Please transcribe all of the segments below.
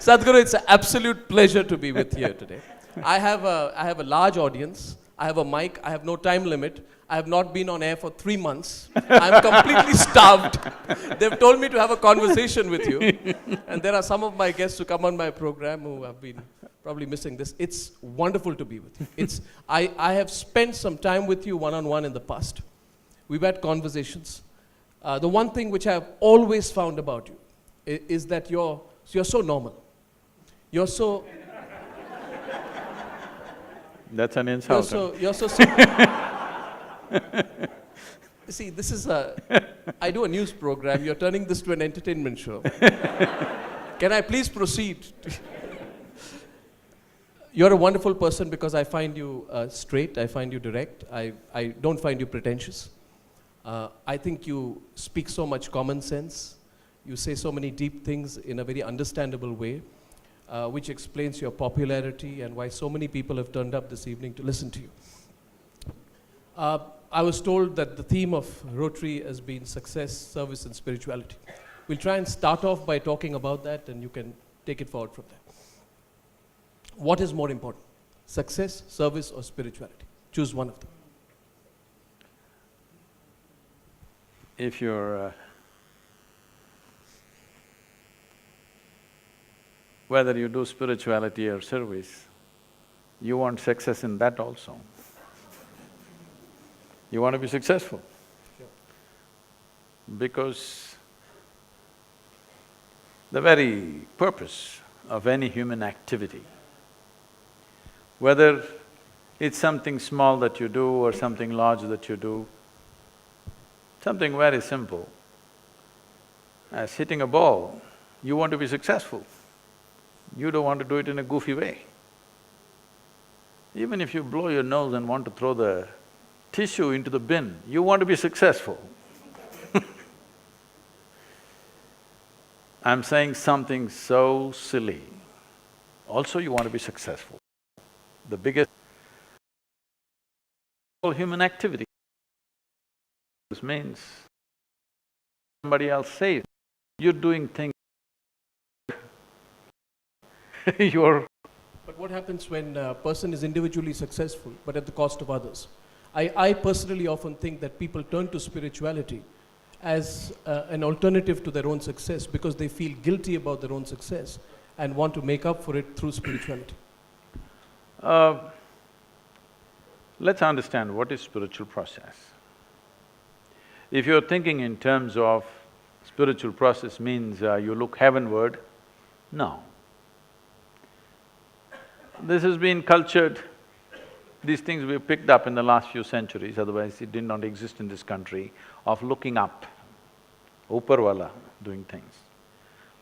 Sadhguru, it's an absolute pleasure to be with you today. I have a large audience. I have a mic. I have no time limit. I have not been on air for 3 months. I'm completely starved. They've told me to have a conversation with you. And there are some of my guests who come on my program who have been probably missing this. It's wonderful to be with you. I have spent some time with you one-on-one in the past. We've had conversations. The one thing which I have always found about you is that you're so normal. You're so... That's an insult. You're so See, this is I do a news program. You're turning this to an entertainment show. Can I please proceed? You're a wonderful person because I find you straight. I find you direct. I don't find you pretentious. I think you speak so much common sense. You say so many deep things in a very understandable way, which explains your popularity and why so many people have turned up this evening to listen to you. I was told that the theme of Rotary has been success, service, and spirituality. We'll try and start off by talking about that, and you can take it forward from there. What is more important, success, service, or spirituality? Choose one of them. If you're… whether you do spirituality or service, you want success in that also. You want to be successful. Sure. Because the very purpose of any human activity, whether it's something small that you do or something large that you do, something very simple as hitting a ball, you want to be successful. You don't want to do it in a goofy way. Even if you blow your nose and want to throw the tissue into the bin, you want to be successful. I'm saying something so silly. Also you want to be successful. The biggest human activity. This means somebody else says, you're doing things you're… But what happens when a person is individually successful but at the cost of others? I personally often think that people turn to spirituality as an alternative to their own success because they feel guilty about their own success and want to make up for it through spirituality. Let's understand what is spiritual process. If you're thinking in terms of spiritual process means you look heavenward, no. This has been cultured, these things we've picked up in the last few centuries, otherwise it did not exist in this country, of looking up, Upar doing things.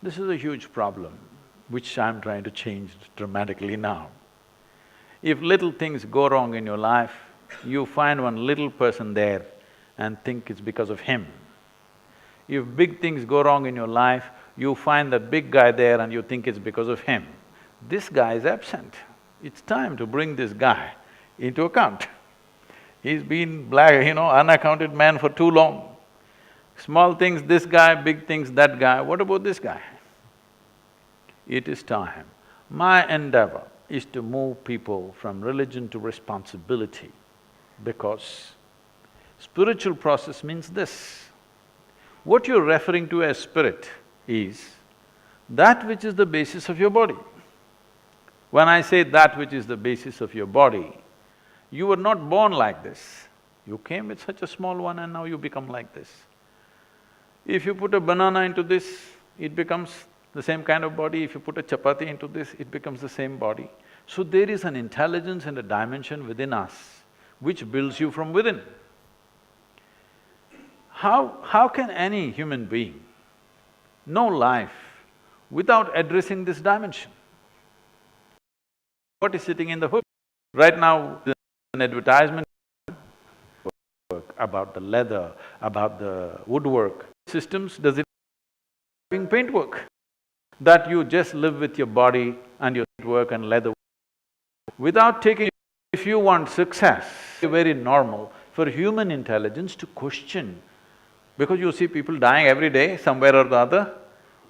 This is a huge problem, which I'm trying to change dramatically now. If little things go wrong in your life, you find one little person there and think it's because of him. If big things go wrong in your life, you find that big guy there and you think it's because of him. This guy is absent. It's time to bring this guy into account. He's been unaccounted man for too long. Small things, this guy, big things, that guy, what about this guy? It is time. My endeavor is to move people from religion to responsibility, because spiritual process means this. What you're referring to as spirit is that which is the basis of your body. When I say that which is the basis of your body, you were not born like this. You came with such a small one and now you become like this. If you put a banana into this, it becomes the same kind of body. If you put a chapati into this, it becomes the same body. So there is an intelligence and a dimension within us which builds you from within. How can any human being know life without addressing this dimension? What is sitting in the hook? Right now, there's an advertisement about the leather, about the woodwork. Systems, does it doing paintwork? That you just live with your body and your work and leather. Without taking… if you want success, it's very normal for human intelligence to question. Because you see people dying every day, somewhere or the other.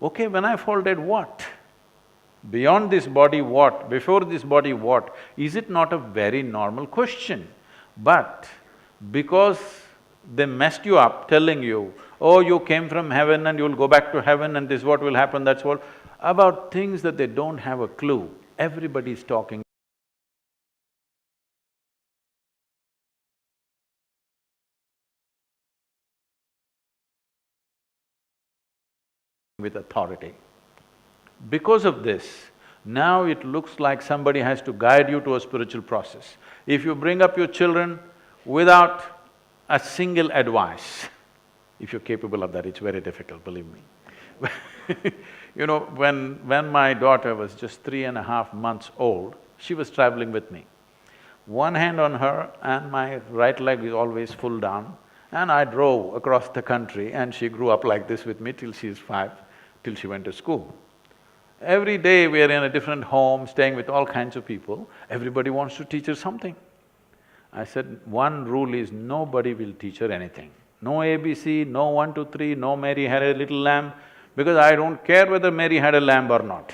Okay, when I fall dead, what? Beyond this body what? Before this body what? Is it not a very normal question? But because they messed you up telling you, oh, you came from heaven and you'll go back to heaven and this is what will happen, that's what… about things that they don't have a clue, everybody's talking with authority. Because of this, now it looks like somebody has to guide you to a spiritual process. If you bring up your children without a single advice, if you're capable of that, it's very difficult, believe me. You know, when my daughter was just 3.5 months old, she was traveling with me. One hand on her and my right leg is always full down, and I drove across the country and she grew up like this with me till she's 5, till she went to school. Every day we are in a different home, staying with all kinds of people, everybody wants to teach her something. I said, one rule is nobody will teach her anything. No ABC, no 1, 2, 3, no Mary had a little lamb, because I don't care whether Mary had a lamb or not.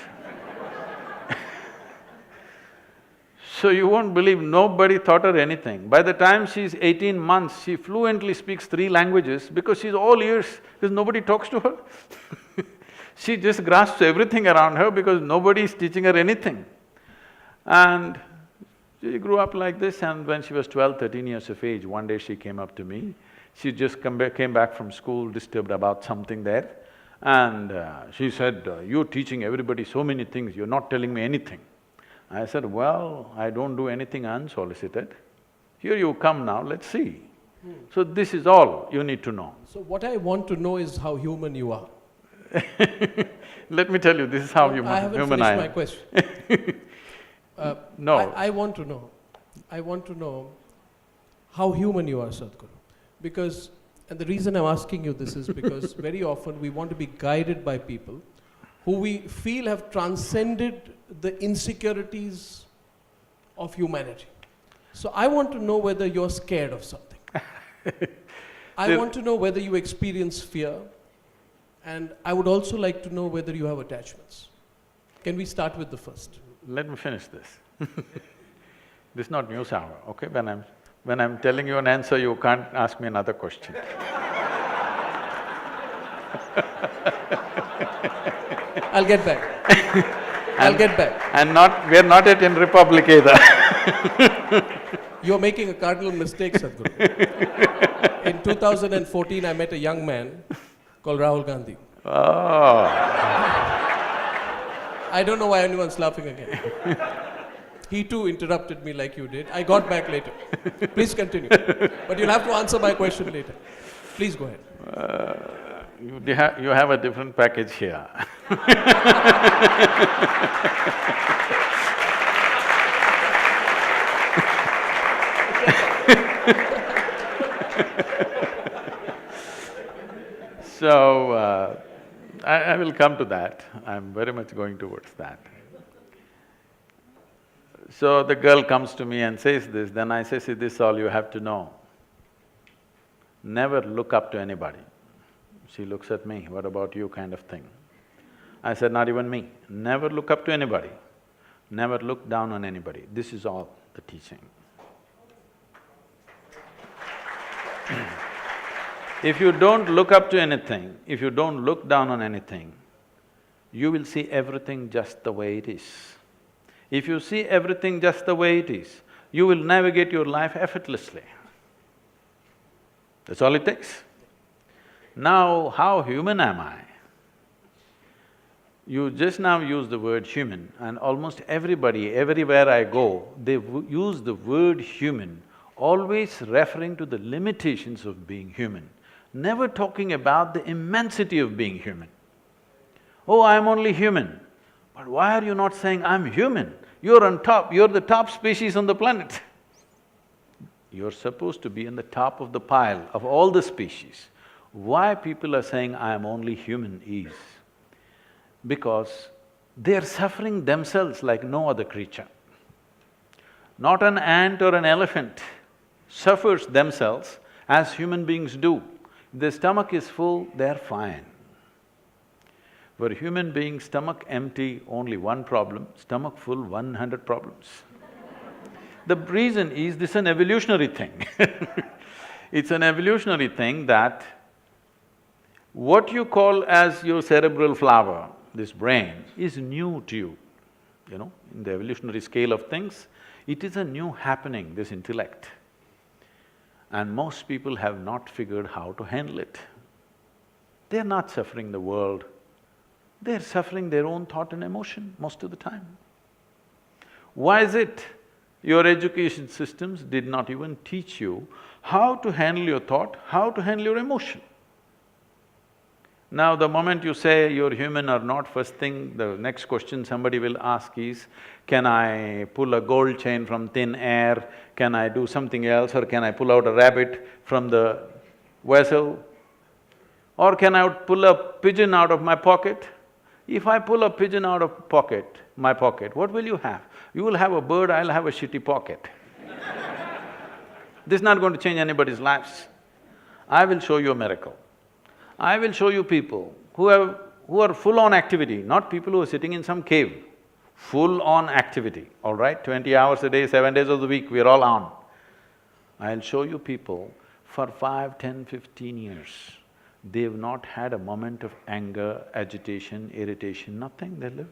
So you won't believe, nobody taught her anything. By the time she's 18 months, she fluently speaks 3 languages because she's all ears, because nobody talks to her. She just grasps everything around her because nobody is teaching her anything. And she grew up like this, and when she was 12, 13 years of age, one day she came up to me. She just came back from school, disturbed about something there, and she said, you're teaching everybody so many things, you're not telling me anything. I said, well, I don't do anything unsolicited. Here you come now, let's see. So this is all you need to know. So what I want to know is how human you are. Let me tell you, this is how human I am. I haven't finished my question. No. I want to know how human you are, Sadhguru. Because… and the reason I'm asking you this is because very often we want to be guided by people who we feel have transcended the insecurities of humanity. So I want to know whether you're scared of something. I want to know whether you experience fear, and I would also like to know whether you have attachments. Can we start with the first? Let me finish this. This is not news hour, okay? When I'm telling you an answer, you can't ask me another question. I'll get back. I'll get back. And we're not yet in Republic either. You're making a cardinal mistake, Sadhguru. In 2014, I met a young man called Rahul Gandhi. Oh. I don't know why anyone's laughing again. He too interrupted me like you did. I got back later. Please continue. But you'll have to answer my question later. Please go ahead. You have a different package here. So, I will come to that. I'm very much going towards that. So the girl comes to me and says this, then I say, see, this is all you have to know. Never look up to anybody. She looks at me, what about you, kind of thing. I said, not even me. Never look up to anybody. Never look down on anybody. This is all the teaching. If you don't look up to anything, if you don't look down on anything, you will see everything just the way it is. If you see everything just the way it is, you will navigate your life effortlessly. That's all it takes. Now, how human am I? You just now use the word human, and almost everybody, everywhere I go, they use the word human, always referring to the limitations of being human, never talking about the immensity of being human. Oh, I'm only human. But why are you not saying, I'm human? You're on top, you're the top species on the planet. You're supposed to be on the top of the pile of all the species. Why people are saying, I am only human is because they're suffering themselves like no other creature. Not an ant or an elephant suffers themselves as human beings do. If their stomach is full, they're fine. For a human being, stomach empty, only one problem, stomach full, 100 problems. The reason is this is an evolutionary thing. It's an evolutionary thing that what you call as your cerebral flower, this brain, is new to you. In the evolutionary scale of things, it is a new happening, this intellect. And most people have not figured how to handle it. They're not suffering the world, they're suffering their own thought and emotion most of the time. Why is it? Your education systems did not even teach you how to handle your thought, how to handle your emotion. Now, the moment you say you're human or not, first thing, the next question somebody will ask is, can I pull a gold chain from thin air? Can I do something else? Or can I pull out a rabbit from the vessel? Or can I pull a pigeon out of my pocket? If I pull a pigeon out of my pocket, what will you have? You will have a bird, I'll have a shitty pocket. This is not going to change anybody's lives. I will show you a miracle. I will show you people who are full-on activity, not people who are sitting in some cave. Full-on activity, all right? 20 hours a day, 7 days of the week, we're all on. I'll show you people for 5, 10, 15 years, they've not had a moment of anger, agitation, irritation, nothing, they live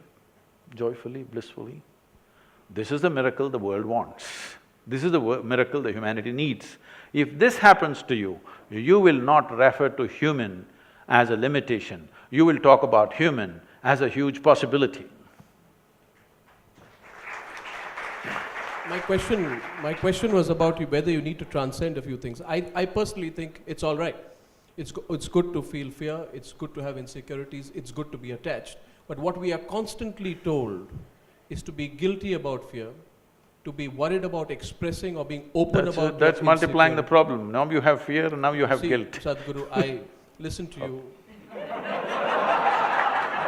joyfully, blissfully. This is the miracle the world wants. This is the miracle the humanity needs. If this happens to you, you will not refer to human as a limitation, you will talk about human as a huge possibility. My question was about whether you need to transcend a few things. I personally think it's all right. It's good to feel fear, it's good to have insecurities, it's good to be attached. But what we are constantly told is to be guilty about fear, to be worried about expressing or being open about That's multiplying the problem. Now you have fear, now you have guilt. Sadhguru, I listen to you.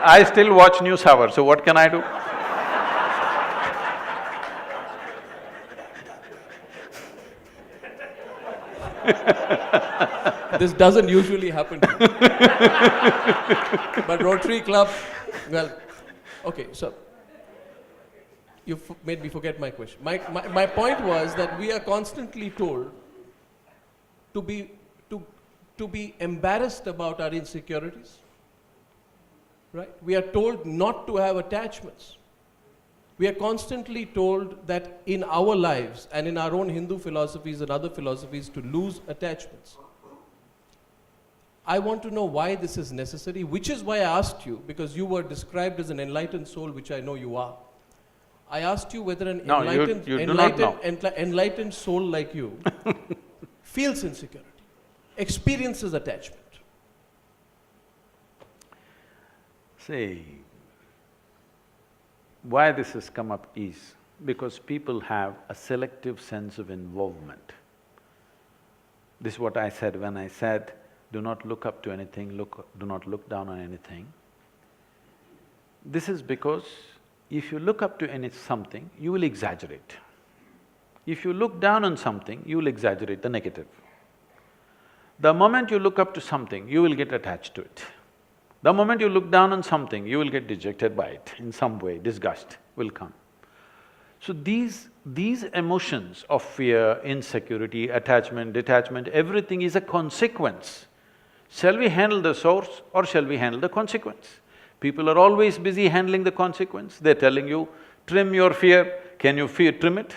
I still watch News Hour, so what can I do? This doesn't usually happen to me. But Rotary Club, well, okay, so you made me forget my question. My point was that we are constantly told to be embarrassed about our insecurities, right? We are told not to have attachments. We are constantly told that in our lives and in our own Hindu philosophies and other philosophies to lose attachments. I want to know why this is necessary, which is why I asked you, because you were described as an enlightened soul, which I know you are. I asked you whether an enlightened soul like you feels insecurity, experiences attachment. See, why this has come up is because people have a selective sense of involvement. This is what I said when I said, do not look up to anything, do not look down on anything. This is because if you look up to something, you will exaggerate. If you look down on something, you will exaggerate the negative. The moment you look up to something, you will get attached to it. The moment you look down on something, you will get dejected by it in some way, disgust will come. So these emotions of fear, insecurity, attachment, detachment, everything is a consequence. Shall we handle the source or shall we handle the consequence? People are always busy handling the consequence. They're telling you, trim your fear. Can you trim it?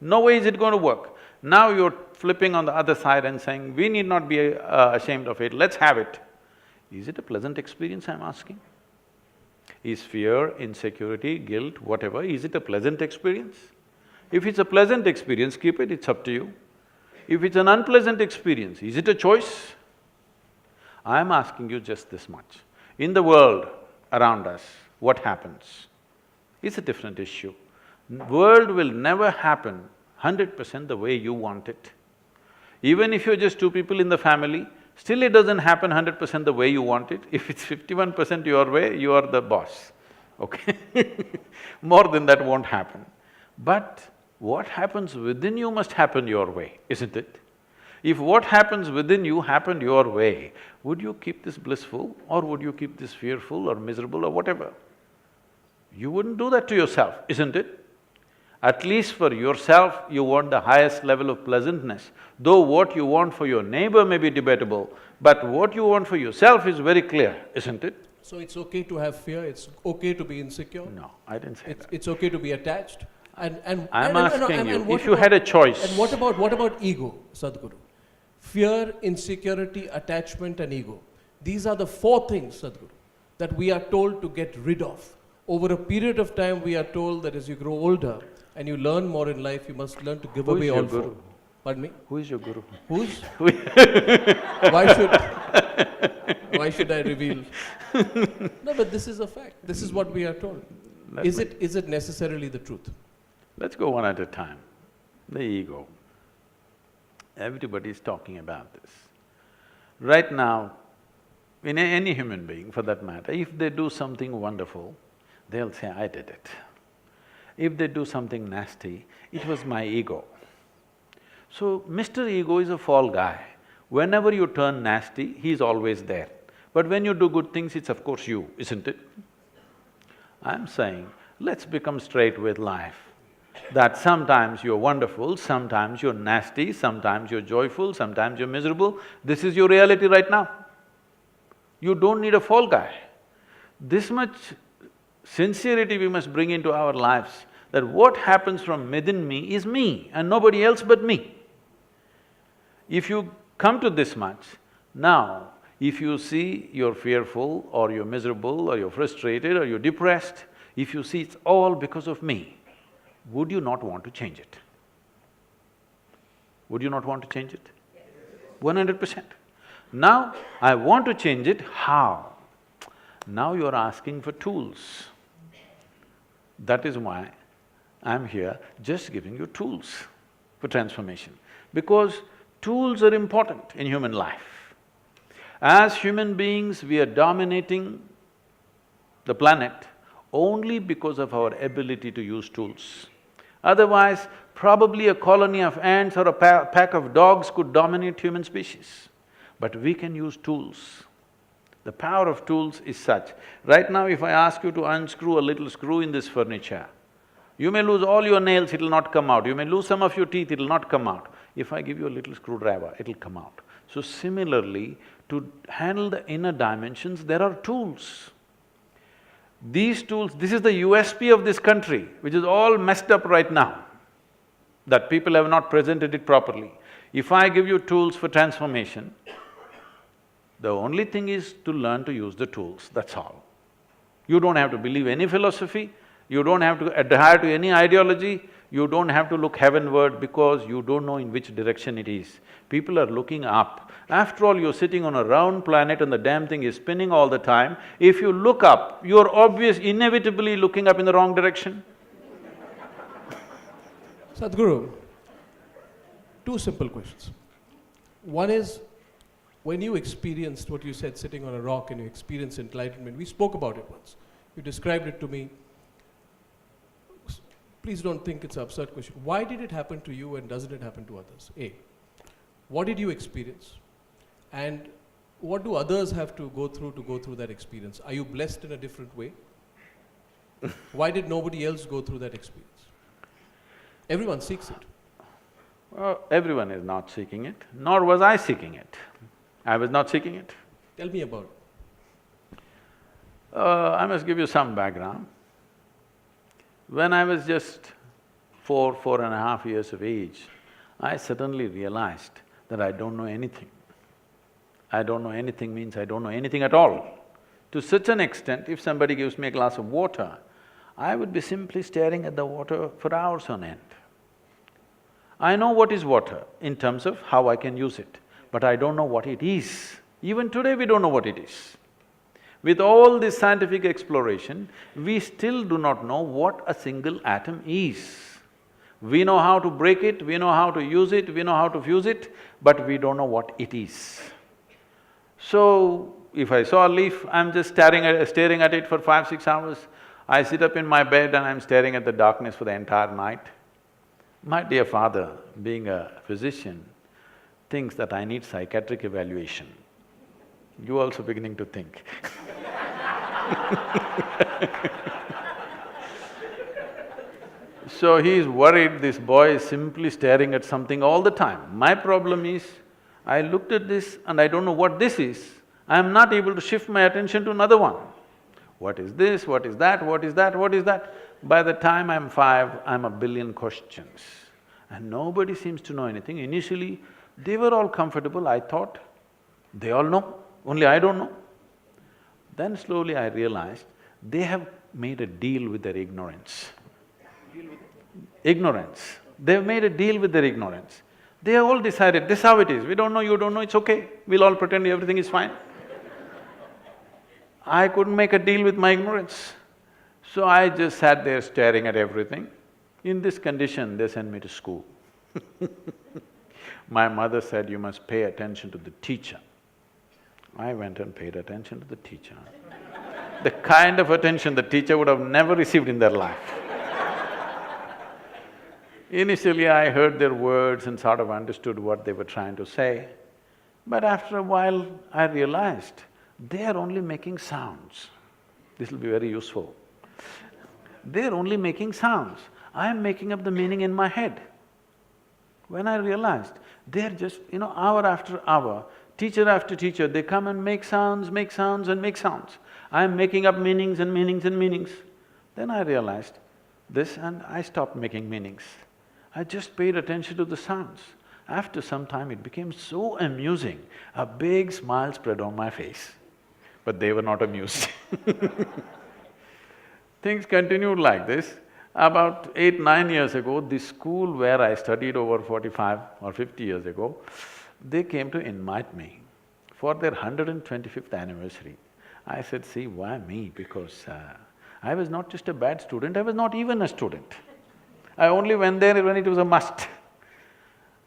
No way is it going to work. Now you're flipping on the other side and saying, we need not be ashamed of it, let's have it. Is it a pleasant experience, I'm asking? Is fear, insecurity, guilt, whatever, is it a pleasant experience? If it's a pleasant experience, keep it, it's up to you. If it's an unpleasant experience, is it a choice? I'm asking you just this much. In the world around us, what happens? It's a different issue. World will never happen 100% the way you want it. Even if you're just two people in the family, still it doesn't happen 100% the way you want it. If it's 51% your way, you are the boss, okay? More than that won't happen. But what happens within you must happen your way, isn't it? If what happens within you happened your way, would you keep this blissful or would you keep this fearful or miserable or whatever? You wouldn't do that to yourself, isn't it? At least for yourself, you want the highest level of pleasantness. Though what you want for your neighbor may be debatable, but what you want for yourself is very clear, isn't it? So it's okay to have fear, it's okay to be insecure? No, I didn't say that. It's okay to be attached? I'm asking you, what if you had a choice… And what about ego, Sadhguru? Fear, insecurity, attachment and ego. These are the four things, Sadhguru, that we are told to get rid of. Over a period of time, we are told that as you grow older and you learn more in life, you must learn to give away all four. Pardon me? Who is your guru? Who's? Why should I reveal? No, but this is a fact. This is what we are told. Is it necessarily the truth? Let's go one at a time. The ego. Everybody is talking about this. Right now, in any human being for that matter, if they do something wonderful, they'll say, I did it. If they do something nasty, it was my ego. So, Mr. Ego is a fall guy. Whenever you turn nasty, he's always there. But when you do good things, it's of course you, isn't it? I'm saying, let's become straight with life. That sometimes you're wonderful, sometimes you're nasty, sometimes you're joyful, sometimes you're miserable. This is your reality right now. You don't need a fall guy. This much sincerity we must bring into our lives, that what happens from within me is me and nobody else but me. If you come to this much, now if you see you're fearful or you're miserable or you're frustrated or you're depressed, if you see it's all because of me, would you not want to change it? Would you not want to change it? 100%. Now, I want to change it, how? Now you're asking for tools. That is why I'm here just giving you tools for transformation. Because tools are important in human life. As human beings, we are dominating the planet only because of our ability to use tools. Otherwise, probably a colony of ants or a pack of dogs could dominate human species. But we can use tools. The power of tools is such. Right now, if I ask you to unscrew a little screw in this furniture, you may lose all your nails, it'll not come out. You may lose some of your teeth, it'll not come out. If I give you a little screwdriver, it'll come out. So similarly, to handle the inner dimensions, there are tools. These tools… this is the USP of this country, which is all messed up right now, that people have not presented it properly. If I give you tools for transformation, the only thing is to learn to use the tools, that's all. You don't have to believe any philosophy, you don't have to adhere to any ideology, you don't have to look heavenward because you don't know in which direction it is. People are looking up. After all, you're sitting on a round planet and the damn thing is spinning all the time. If you look up, you're inevitably looking up in the wrong direction. Sadhguru, two simple questions. One is, when you experienced what you said, sitting on a rock and you experienced enlightenment, we spoke about it once. You described it to me. Please don't think it's an absurd question. Why did it happen to you and doesn't it happen to others? A, what did you experience? And what do others have to go through that experience? Are you blessed in a different way? Why did nobody else go through that experience? Everyone seeks it. Well, everyone is not seeking it, nor was I seeking it. I was not seeking it. Tell me about it. I must give you some background. When I was just 4.5 years of age, I suddenly realized that I don't know anything. I don't know anything means I don't know anything at all. To such an extent, if somebody gives me a glass of water, I would be simply staring at the water for hours on end. I know what is water in terms of how I can use it, but I don't know what it is. Even today we don't know what it is. With all this scientific exploration, we still do not know what a single atom is. We know how to break it, we know how to use it, we know how to fuse it, but we don't know what it is. So, if I saw a leaf, I'm just staring at it for 5–6 hours. I sit up in my bed and I'm staring at the darkness for the entire night. My dear father, being a physician, thinks that I need psychiatric evaluation. You also beginning to think. So he is worried this boy is simply staring at something all the time. My problem is, I looked at this and I don't know what this is. I am not able to shift my attention to another one. What is this? What is that? What is that? What is that? By the time I'm 5, I'm a billion questions. And nobody seems to know anything. Initially, they were all comfortable, I thought, they all know, only I don't know. Then slowly I realized, they have made a deal with their ignorance. Ignorance. They've made a deal with their ignorance. They have all decided, this is how it is, we don't know, you don't know, it's okay, we'll all pretend everything is fine. I couldn't make a deal with my ignorance. So I just sat there staring at everything. In this condition, they sent me to school. My mother said, you must pay attention to the teacher. I went and paid attention to the teacher. The kind of attention the teacher would have never received in their life. Initially, I heard their words and sort of understood what they were trying to say. But after a while, I realized they are only making sounds. This will be very useful. They're only making sounds. I am making up the meaning in my head. When I realized, they're just, hour after hour, teacher after teacher, they come and make sounds and make sounds. I am making up meanings and meanings and meanings. Then I realized this and I stopped making meanings. I just paid attention to the sounds. After some time, it became so amusing, a big smile spread on my face. But they were not amused. Things continued like this. About 8, 9 years ago, the school where I studied over 45 or 50 years ago, they came to invite me for their 125th anniversary. I said, see, why me? Because I was not just a bad student, I was not even a student. I only went there when it was a must.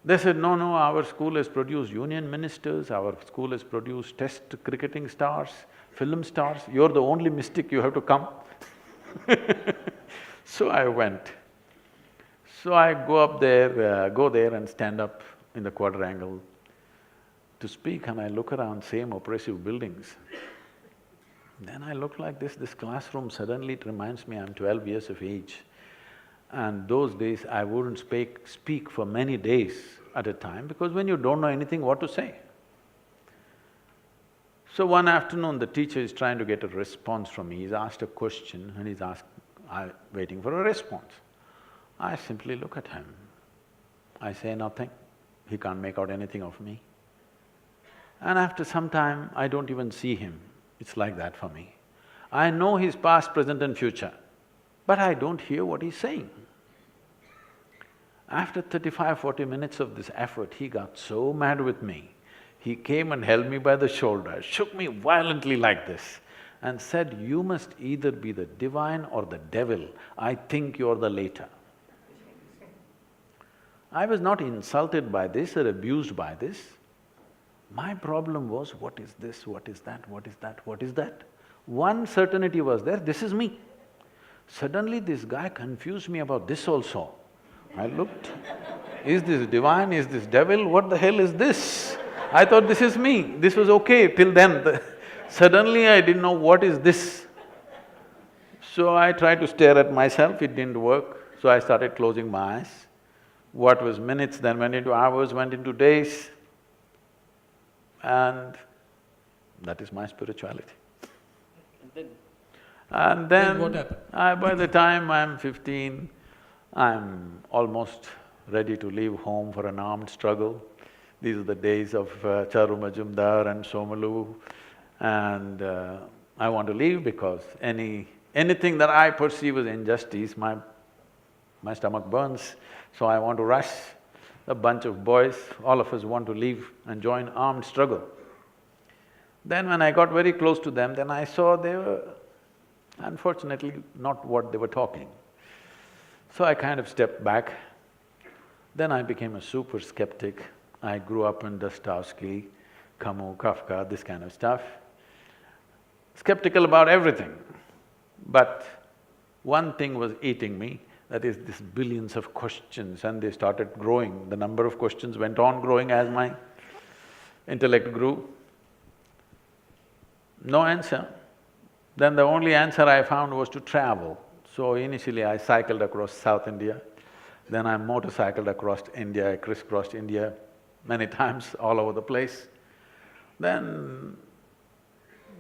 They said, no, no, our school has produced union ministers, our school has produced test cricketing stars, film stars, you're the only mystic, you have to come. So I went. So I go there and stand up in the quadrangle to speak, and I look around, same oppressive buildings. Then I look like this classroom, suddenly it reminds me I'm 12 years of age. And those days I wouldn't speak for many days at a time, because when you don't know anything, what to say? So one afternoon, the teacher is trying to get a response from me. He's asked a question and he's waiting for a response. I simply look at him. I say nothing. He can't make out anything of me. And after some time, I don't even see him. It's like that for me. I know his past, present and future, but I don't hear what he's saying. After 35–40 minutes of this effort, he got so mad with me. He came and held me by the shoulder, shook me violently like this and said, you must either be the divine or the devil. I think you're the later. I was not insulted by this or abused by this. My problem was, what is this, what is that, what is that, what is that? One certainty was there, this is me. Suddenly this guy confused me about this also. I looked, is this divine, is this devil, what the hell is this? I thought this is me, this was okay till then. Suddenly I didn't know what is this. So I tried to stare at myself, it didn't work, so I started closing my eyes. What was minutes then went into hours, went into days, and that is my spirituality. And then what happened? By the time I'm 15, I'm almost ready to leave home for an armed struggle. These are the days of Charu Majumdar and Somalu, and I want to leave because anything that I perceive as injustice, my stomach burns, so I want to rush. A bunch of boys, all of us want to leave and join armed struggle. Then when I got very close to them, then I saw they were unfortunately not what they were talking. So I kind of stepped back. Then I became a super skeptic. I grew up in Dostoevsky, Camus, Kafka, this kind of stuff. Skeptical about everything. But one thing was eating me, that is these billions of questions, and they started growing. The number of questions went on growing as my intellect grew. No answer. Then the only answer I found was to travel. So initially I cycled across South India, then I motorcycled across India, I crisscrossed India many times, all over the place. Then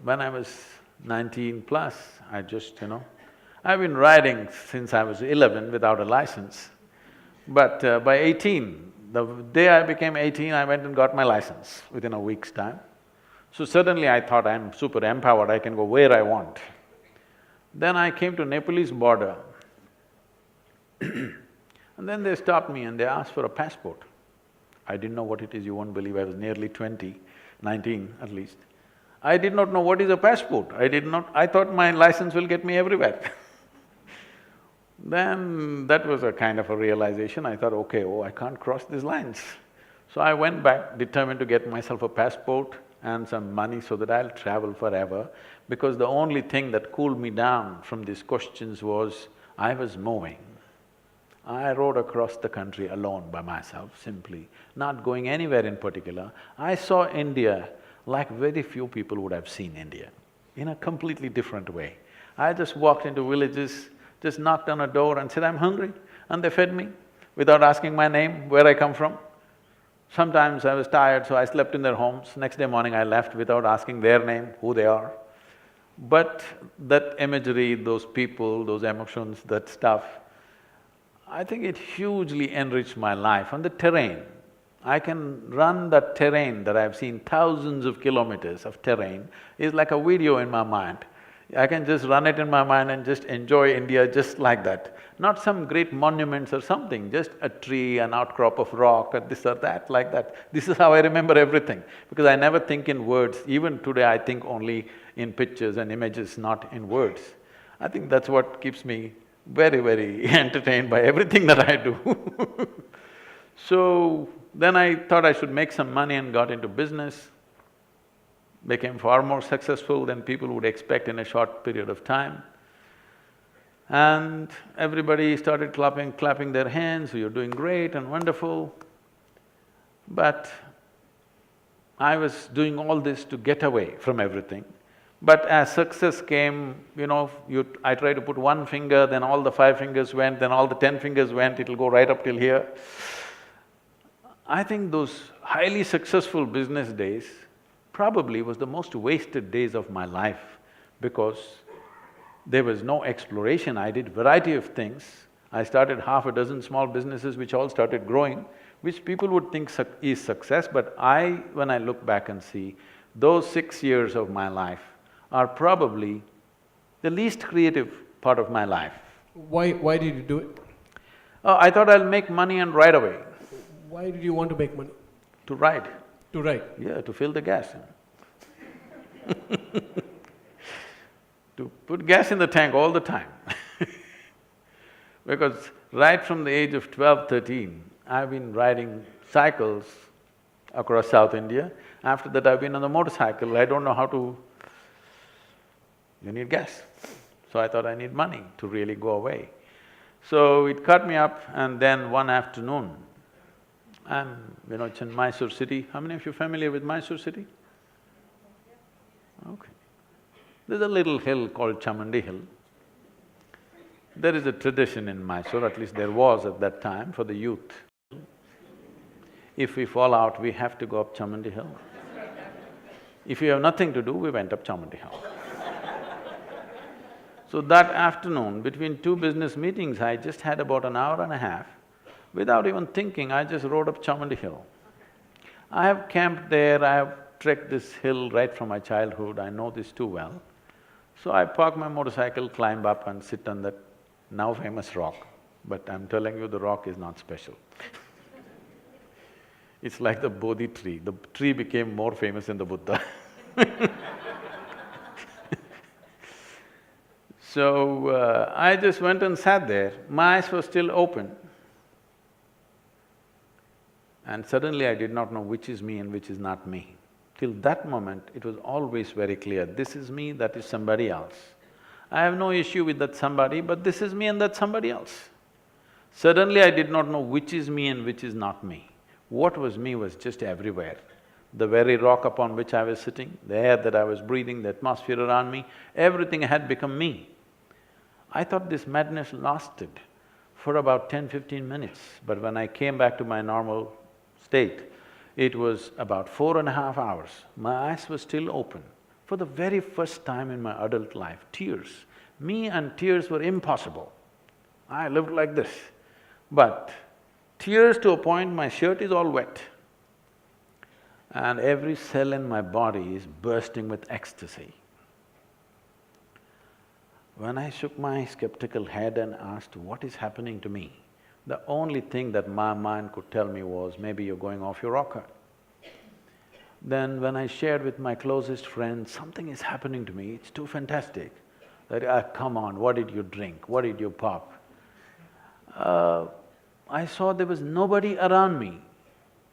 when I was 19 plus, I just, I've been riding since I was 11 without a license. But by 18, the day I became 18, I went and got my license within a week's time. So suddenly I thought I'm super empowered, I can go where I want. Then I came to Nepalese border and then they stopped me and they asked for a passport. I didn't know what it is, you won't believe, I was nearly 20, 19 at least. I did not know what is a passport, I thought my license will get me everywhere. Then that was a kind of a realization, I thought, okay, I can't cross these lines. So I went back, determined to get myself a passport and some money so that I'll travel forever, because the only thing that cooled me down from these questions was, I was moving. I rode across the country alone by myself, simply, not going anywhere in particular. I saw India like very few people would have seen India, in a completely different way. I just walked into villages, just knocked on a door and said, I'm hungry, and they fed me without asking my name, where I come from. Sometimes I was tired, so I slept in their homes. Next day morning I left without asking their name, who they are. But that imagery, those people, those emotions, that stuff, I think it hugely enriched my life. And the terrain, I can run that terrain that I've seen, thousands of kilometers of terrain, is like a video in my mind. I can just run it in my mind and just enjoy India just like that. Not some great monuments or something, just a tree, an outcrop of rock, or this or that, like that. This is how I remember everything, because I never think in words. Even today I think only in pictures and images, not in words. I think that's what keeps me very, very entertained by everything that I do. So then I thought I should make some money and got into business. Became far more successful than people would expect in a short period of time. And everybody started clapping their hands, you're doing great and wonderful. But I was doing all this to get away from everything. But as success came, I try to put one finger, then all the 5 fingers went, then all the 10 fingers went, it'll go right up till here. I think those highly successful business days probably was the most wasted days of my life, because there was no exploration. I did variety of things. I started half a dozen small businesses which all started growing, which people would think is success, but when I look back and see, those 6 years of my life are probably the least creative part of my life. Why did you do it? I thought I'll make money and ride away. Why did you want to make money? To ride. To ride? Yeah, to fill the gas. To put gas in the tank all the time. Because right from the age of 12, 13, I've been riding cycles across South India. After that, I've been on the motorcycle. I don't know how to… You need gas. So I thought I need money to really go away. So it caught me up, and then one afternoon, it's in Mysore city. How many of you are familiar with Mysore city? Okay. There's a little hill called Chamandi Hill. There is a tradition in Mysore, at least there was at that time, for the youth. If we fall out, we have to go up Chamandi Hill. If we have nothing to do, we went up Chamandi Hill. So that afternoon, between 2 business meetings, I just had about an hour and a half. Without even thinking, I just rode up Chamandi Hill. I have camped there, I have trekked this hill right from my childhood, I know this too well. So I park my motorcycle, climb up and sit on that now famous rock. But I'm telling you, the rock is not special. It's like the Bodhi tree, the tree became more famous than the Buddha. So, I just went and sat there, my eyes were still open. And suddenly I did not know which is me and which is not me. Till that moment, it was always very clear, this is me, that is somebody else. I have no issue with that somebody, but this is me and that's somebody else. Suddenly I did not know which is me and which is not me. What was me was just everywhere. the very rock upon which I was sitting, the air that I was breathing, the atmosphere around me, everything had become me. I thought this madness lasted for about 10–15 minutes, but when I came back to my normal state, it was about 4.5 hours. My eyes were still open. For the very first time in my adult life, tears. Me and tears were impossible. I lived like this. But tears to a point, my shirt is all wet. And every cell in my body is bursting with ecstasy. When I shook my skeptical head and asked, what is happening to me? The only thing that my mind could tell me was, maybe you're going off your rocker. Then when I shared with my closest friends, something is happening to me, it's too fantastic. That, come on, what did you drink? What did you pop? I saw there was nobody around me,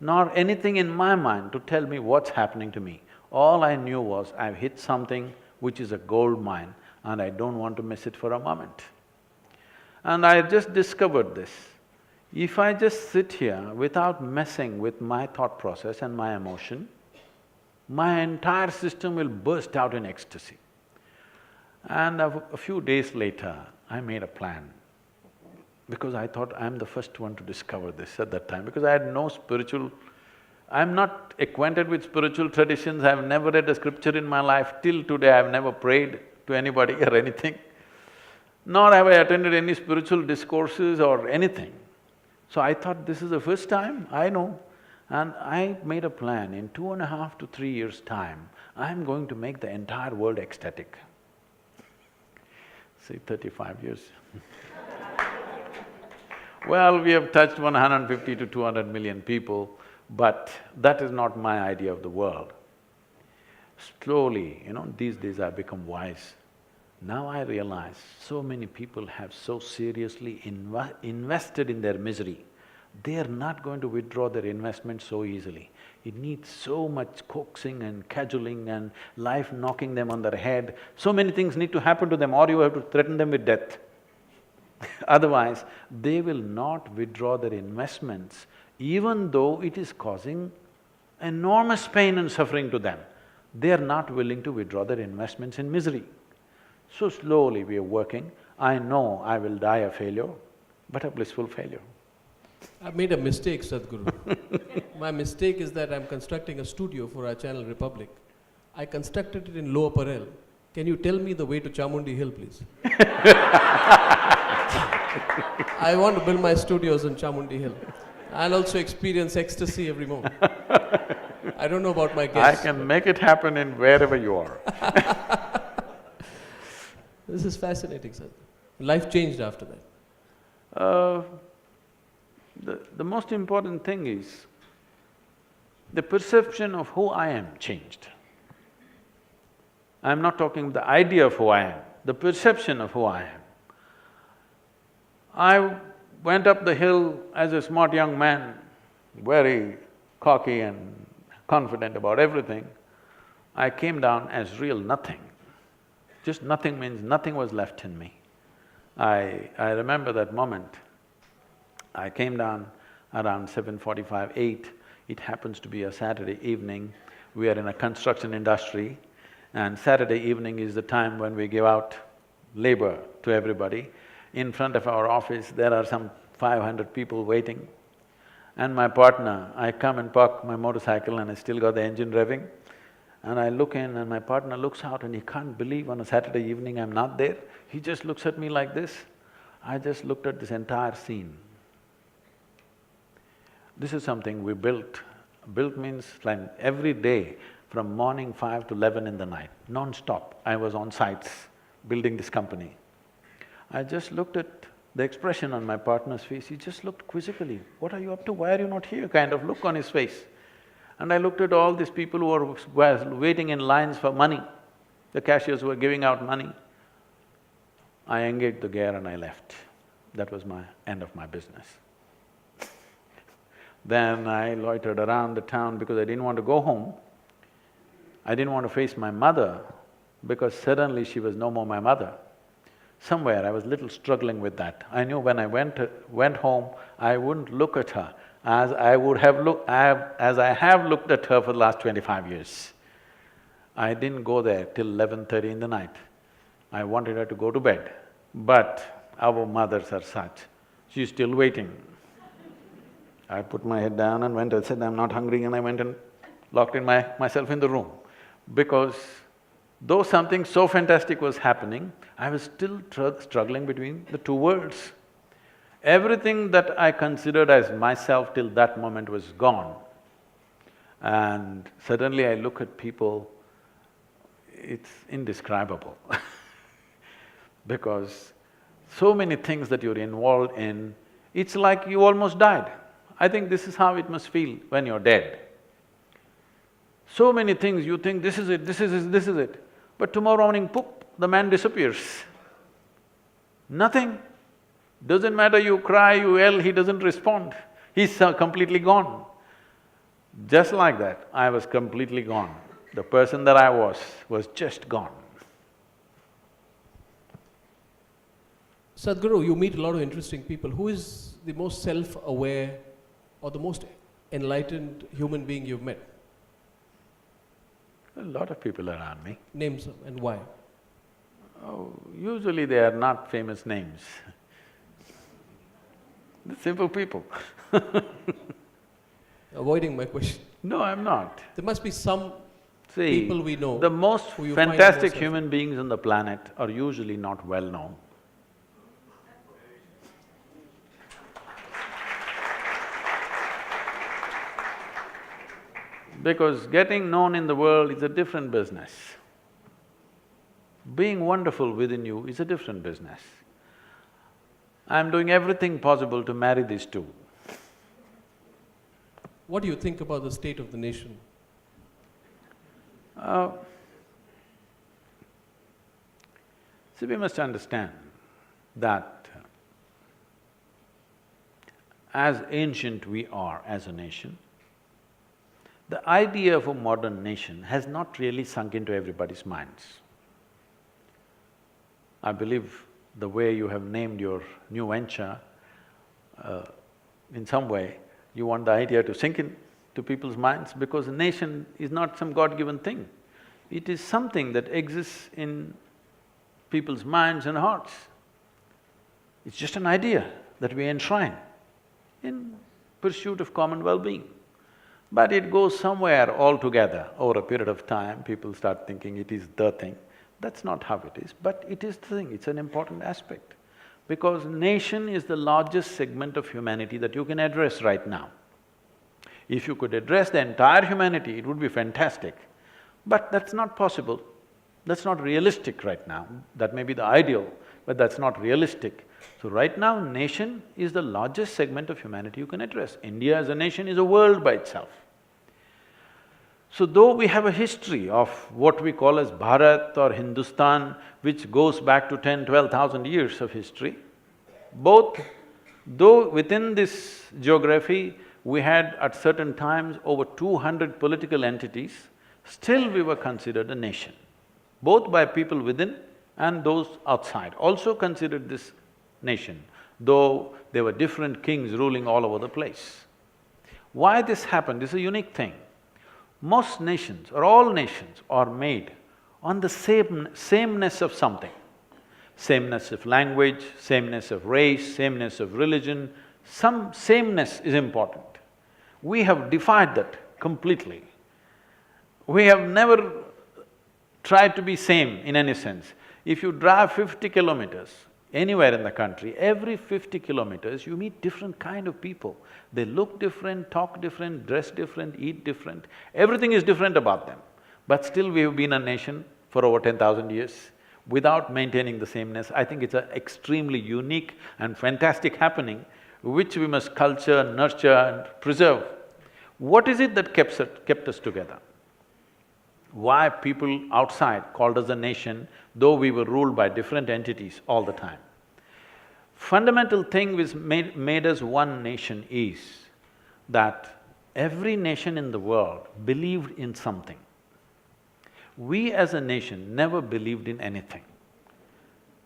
nor anything in my mind to tell me what's happening to me. All I knew was, I've hit something which is a gold mine and I don't want to miss it for a moment. And I just discovered this. If I just sit here without messing with my thought process and my emotion, my entire system will burst out in ecstasy. And a few days later, I made a plan, because I thought I'm the first one to discover this at that time, because I had no spiritual… I'm not acquainted with spiritual traditions, I've never read a scripture in my life. Till today, I've never prayed to anybody or anything, nor have I attended any spiritual discourses or anything. So I thought, this is the first time, I know. And I made a plan, in 2.5 to 3 years' time, I'm going to make the entire world ecstatic. See, 35 years. Well, we have touched 150 to 200 million people, but that is not my idea of the world. Slowly, these days I've become wise. Now I realize so many people have so seriously invested in their misery. They are not going to withdraw their investment so easily. It needs so much coaxing and cajoling and life knocking them on their head. So many things need to happen to them, or you have to threaten them with death. Otherwise, they will not withdraw their investments, even though it is causing enormous pain and suffering to them. They are not willing to withdraw their investments in misery. So slowly we are working. I know I will die a failure, but a blissful failure. I've made a mistake, Sadhguru. My mistake is that I'm constructing a studio for our channel Republic. I constructed it in Lower Parel. Can you tell me the way to Chamundi Hill, please? I want to build my studios in Chamundi Hill. I'll also experience ecstasy every moment. I don't know about my guests. I can make it happen in wherever you are. This is fascinating, sir. Life changed after that. The most important thing is, the perception of who I am changed. I'm not talking the idea of who I am, the perception of who I am. I went up the hill as a smart young man, very cocky and confident about everything. I came down as real nothing. Just nothing means nothing was left in me. I remember that moment. I came down around 7:45, 8. It happens to be a Saturday evening. We are in a construction industry, and Saturday evening is the time when we give out labor to everybody. In front of our office, there are some 500 people waiting. And my partner, I come and park my motorcycle and I still got the engine revving. And I look in and my partner looks out and he can't believe on a Saturday evening I'm not there. He just looks at me like this. I just looked at this entire scene. This is something we built. Built means like every day from morning 5 to 11 in the night, non-stop, I was on sites building this company. I just looked at the expression on my partner's face, he just looked quizzically, what are you up to, why are you not here, kind of look on his face. And I looked at all these people who were waiting in lines for money, the cashiers who were giving out money. I engaged the gear and I left. That was my end of my business. Then I loitered around the town because I didn't want to go home. I didn't want to face my mother because suddenly she was no more my mother. Somewhere I was little struggling with that. I knew when I went home, I wouldn't look at her, as I have looked at her for the last 25 years. I didn't go there till 11:30 in the night. I wanted her to go to bed, but our mothers are such, she's still waiting. I put my head down and went and said, I'm not hungry, and I went and locked myself in the room. Because though something so fantastic was happening, I was still struggling between the two worlds. Everything that I considered as myself till that moment was gone. And suddenly I look at people, it's indescribable because so many things that you're involved in, it's like you almost died. I think this is how it must feel when you're dead. So many things you think, this is it, this is it, this is it. But tomorrow morning, poof, the man disappears. Nothing. Doesn't matter, you cry, you yell, he doesn't respond. He's completely gone. Just like that, I was completely gone. The person that I was just gone. Sadhguru, you meet a lot of interesting people. Who is the most self-aware or the most enlightened human being you've met? A lot of people around me. Name some and why? Oh, usually they are not famous names. The simple people. Avoiding my question. No, I'm not. There must be some See, people we know. the most who you find fantastic most human beings on the planet are usually not well known. Because getting known in the world is a different business. Being wonderful within you is a different business. I'm doing everything possible to marry these two. What do you think about the state of the nation? See, we must understand that as ancient we are as a nation, the idea of a modern nation has not really sunk into everybody's minds. I believe the way you have named your new venture, in some way, you want the idea to sink in to people's minds because a nation is not some God-given thing. It is something that exists in people's minds and hearts. It's just an idea that we enshrine in pursuit of common well-being. But it goes somewhere altogether. Over a period of time, people start thinking it is the thing. That's not how it is, but it is the thing, it's an important aspect. Because nation is the largest segment of humanity that you can address right now. If you could address the entire humanity, it would be fantastic. But that's not possible, that's not realistic right now. That may be the ideal, but that's not realistic. So right now, nation is the largest segment of humanity you can address. India as a nation is a world by itself. So though we have a history of what we call as Bharat or Hindustan, which goes back to 10,000–12,000 years of history, though within this geography we had at certain times over 200 political entities, still we were considered a nation. Both by people within and those outside also considered this nation, though there were different kings ruling all over the place. Why this happened is a unique thing. Most nations or all nations are made on the sameness of something. Sameness of language, sameness of race, sameness of religion, some sameness is important. We have defied that completely. We have never tried to be same in any sense. If you drive 50 kilometers anywhere in the country, every 50 kilometers you meet different kind of people. They look different, talk different, dress different, eat different, everything is different about them. But still we have been a nation for over 10,000 years without maintaining the sameness. I think it's an extremely unique and fantastic happening which we must culture, nurture and preserve. What is it that kept us together? Why people outside called us a nation, though we were ruled by different entities all the time? Fundamental thing which made us one nation is that every nation in the world believed in something. We as a nation never believed in anything.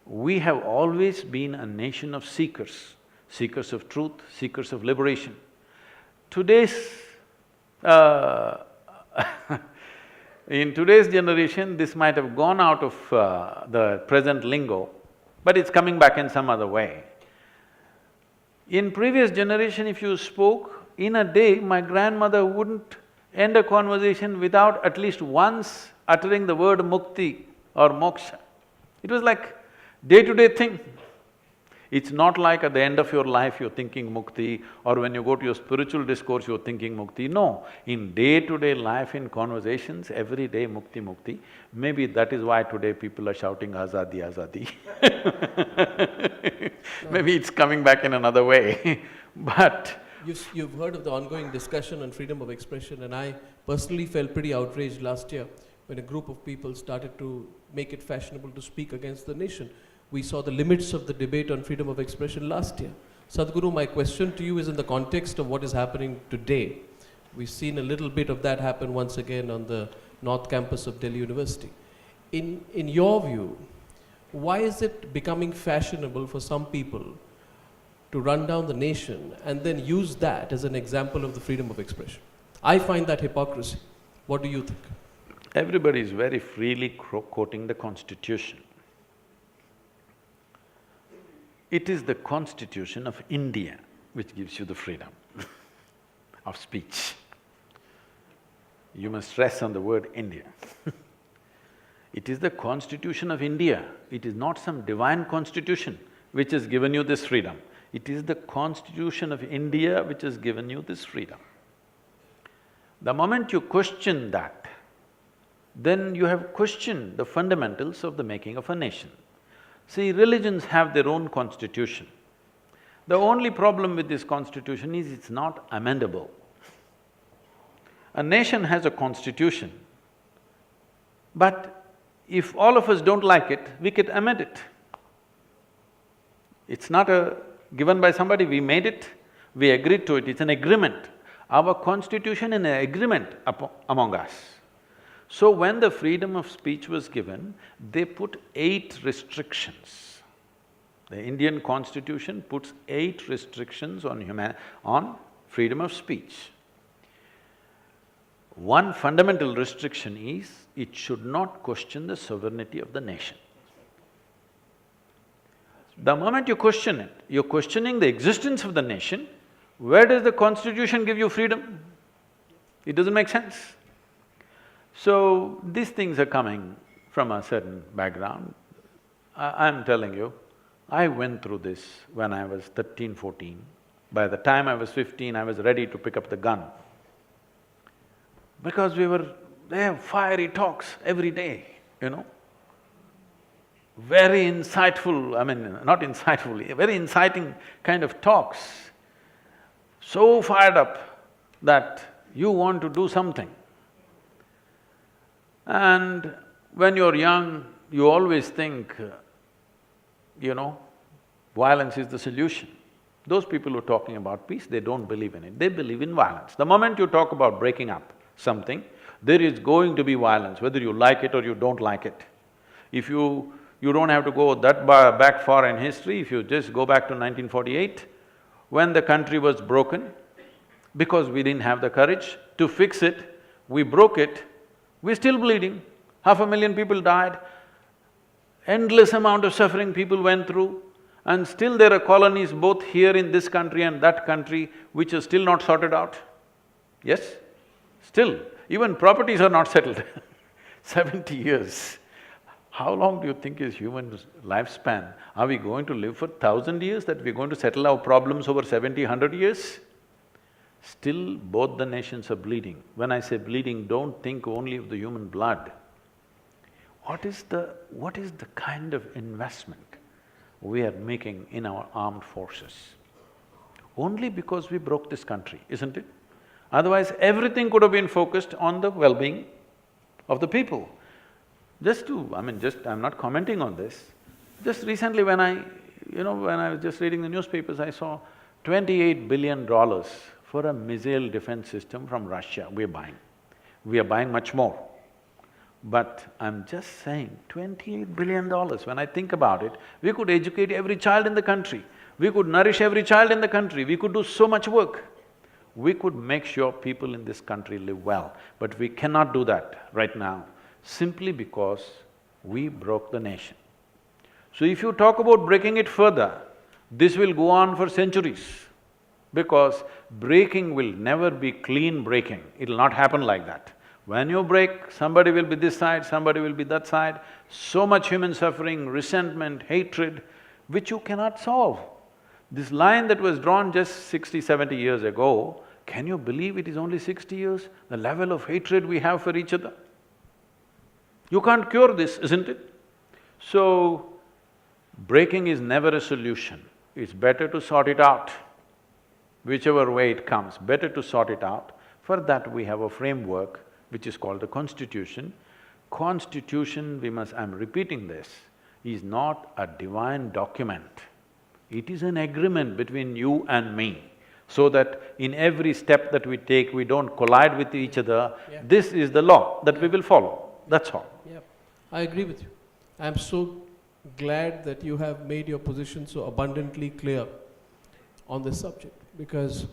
We have always been a nation of seekers, seekers of truth, seekers of liberation. today's… uh, in today's generation, this might have gone out of the present lingo, but it's coming back in some other way. In previous generation, if you spoke, in a day, my grandmother wouldn't end a conversation without at least once uttering the word mukti or moksha. It was like day-to-day thing. It's not like at the end of your life you're thinking mukti, or when you go to your spiritual discourse you're thinking mukti. No, in day-to-day life, in conversations, every day mukti, mukti. Maybe that is why today people are shouting azadi, azadi. Maybe it's coming back in another way, but… You've heard of the ongoing discussion on freedom of expression, and I personally felt pretty outraged last year when a group of people started to make it fashionable to speak against the nation. We saw the limits of the debate on freedom of expression last year. Sadhguru, my question to you is in the context of what is happening today. We've seen a little bit of that happen once again on the North Campus of Delhi University. In your view, why is it becoming fashionable for some people to run down the nation and then use that as an example of the freedom of expression? I find that hypocrisy. What do you think? Everybody is very freely quoting the Constitution. It is the Constitution of India which gives you the freedom of speech. You must stress on the word India. It is the Constitution of India, it is not some divine constitution which has given you this freedom. It is the Constitution of India which has given you this freedom. The moment you question that, then you have questioned the fundamentals of the making of a nation. See, religions have their own constitution. The only problem with this constitution is it's not amendable. A nation has a constitution, but if all of us don't like it, we can amend it. It's not given by somebody, we made it, we agreed to it, it's an agreement. Our constitution is an agreement among us. So when the freedom of speech was given, they put 8 restrictions. The Indian constitution puts 8 restrictions on freedom of speech. One fundamental restriction is, it should not question the sovereignty of the nation. The moment you question it, you're questioning the existence of the nation. Where does the constitution give you freedom? It doesn't make sense. So, these things are coming from a certain background. I'm telling you, I went through this when I was 13, 14. By the time I was 15, I was ready to pick up the gun. Because they have fiery talks every day, you know. Very insightful, not insightful, very inciting kind of talks. So fired up that you want to do something. And when you're young, you always think, violence is the solution. Those people who are talking about peace, they don't believe in it, they believe in violence. The moment you talk about breaking up something, there is going to be violence, whether you like it or you don't like it. If you don't have to go that back far in history, if you just go back to 1948, when the country was broken, because we didn't have the courage to fix it, we broke it, we're still bleeding. 500,000 people died, endless amount of suffering people went through, and still there are colonies both here in this country and that country which are still not sorted out. Yes? Still, even properties are not settled 70 years. How long do you think is human lifespan? Are we going to live for 1,000 years, that we're going to settle our problems over 70, 100 years? Still, both the nations are bleeding. When I say bleeding, don't think only of the human blood. What is the kind of investment we are making in our armed forces? Only because we broke this country, isn't it? Otherwise, everything could have been focused on the well-being of the people. I'm not commenting on this. Just recently when I was just reading the newspapers, I saw $28 billion for a missile defense system from Russia we're buying. We are buying much more. But I'm just saying, $28 billion, when I think about it, we could educate every child in the country, we could nourish every child in the country, we could do so much work. we could make sure people in this country live well. But we cannot do that right now, simply because we broke the nation. So if you talk about breaking it further, this will go on for centuries, because breaking will never be clean breaking, it'll not happen like that. When you break, somebody will be this side, somebody will be that side, so much human suffering, resentment, hatred, which you cannot solve. This line that was drawn just 60, 70 years ago, can you believe it is only 60 years? The level of hatred we have for each other. You can't cure this, isn't it? So, breaking is never a solution. It's better to sort it out. Whichever way it comes, better to sort it out. For that we have a framework which is called the Constitution. Constitution, I'm repeating this, is not a divine document. It is an agreement between you and me, so that in every step that we take, we don't collide with each other. Yeah. This is the law that we will follow, that's all. Yeah, I agree with you. I'm so glad that you have made your position so abundantly clear on this subject, because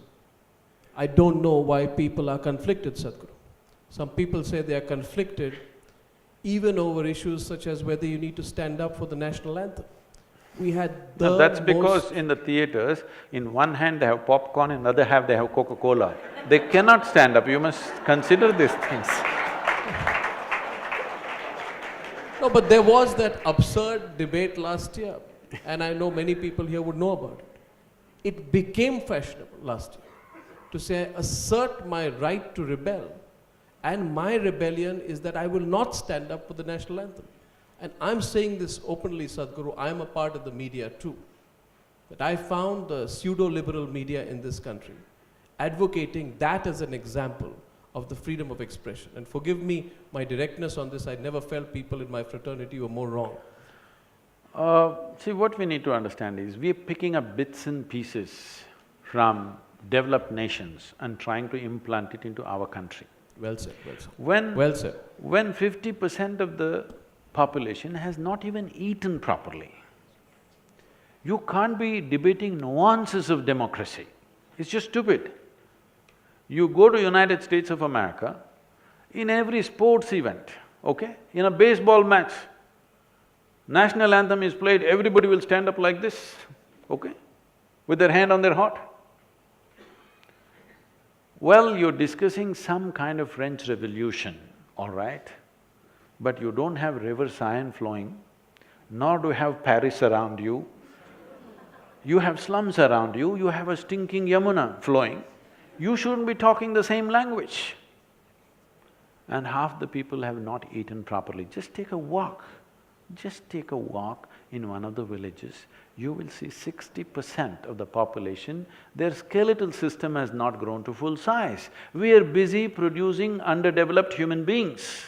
I don't know why people are conflicted, Sadhguru. Some people say they are conflicted even over issues such as whether you need to stand up for the national anthem. We had the No, that's because in the theatres, in one hand they have popcorn, in the other hand they have Coca-Cola. They cannot stand up, you must consider these things. No, but there was that absurd debate last year, and I know many people here would know about it. It became fashionable last year to say, assert my right to rebel, and my rebellion is that I will not stand up for the national anthem. And I'm saying this openly, Sadhguru, I'm a part of the media too. That I found the pseudo-liberal media in this country advocating that as an example of the freedom of expression. And forgive me my directness on this, I never felt people in my fraternity were more wrong. See, what we need to understand is, we are picking up bits and pieces from developed nations and trying to implant it into our country. Well said, well said. Well said. When 50% of the population has not even eaten properly, you can't be debating nuances of democracy. It's just stupid. You go to United States of America, in every sports event, okay, in a baseball match, national anthem is played, everybody will stand up like this, okay, with their hand on their heart. Well, you're discussing some kind of French Revolution, all right, but you don't have River Seine flowing, nor do you have Paris around you. You have slums around you, you have a stinking Yamuna flowing. You shouldn't be talking the same language. And half the people have not eaten properly. Just take a walk. Just take a walk in one of the villages, you will see 60% of the population, their skeletal system has not grown to full size. We are busy producing underdeveloped human beings.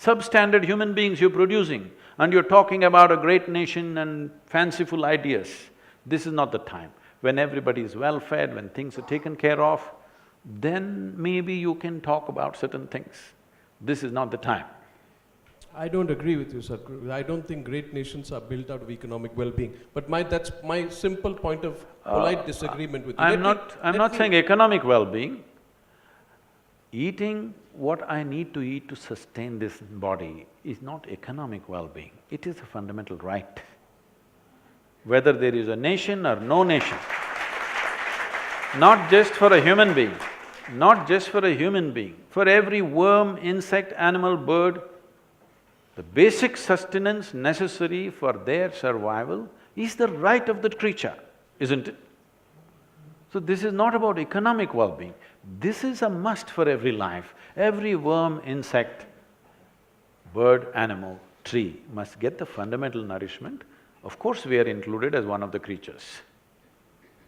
Substandard human beings you're producing, and you're talking about a great nation and fanciful ideas. This is not the time. When everybody is well-fed, when things are taken care of, then maybe you can talk about certain things. This is not the time. I don't agree with you, Sadhguru. I don't think great nations are built out of economic well-being. But that's my simple point of polite disagreement with you. I'm not saying economic well-being. Eating what I need to eat to sustain this body is not economic well-being, it is a fundamental right. Whether there is a nation or no nation, not just for a human being, not just for a human being, for every worm, insect, animal, bird, the basic sustenance necessary for their survival is the right of that creature, isn't it? So this is not about economic well-being, this is a must for every life. Every worm, insect, bird, animal, tree must get the fundamental nourishment. Of course, we are included as one of the creatures.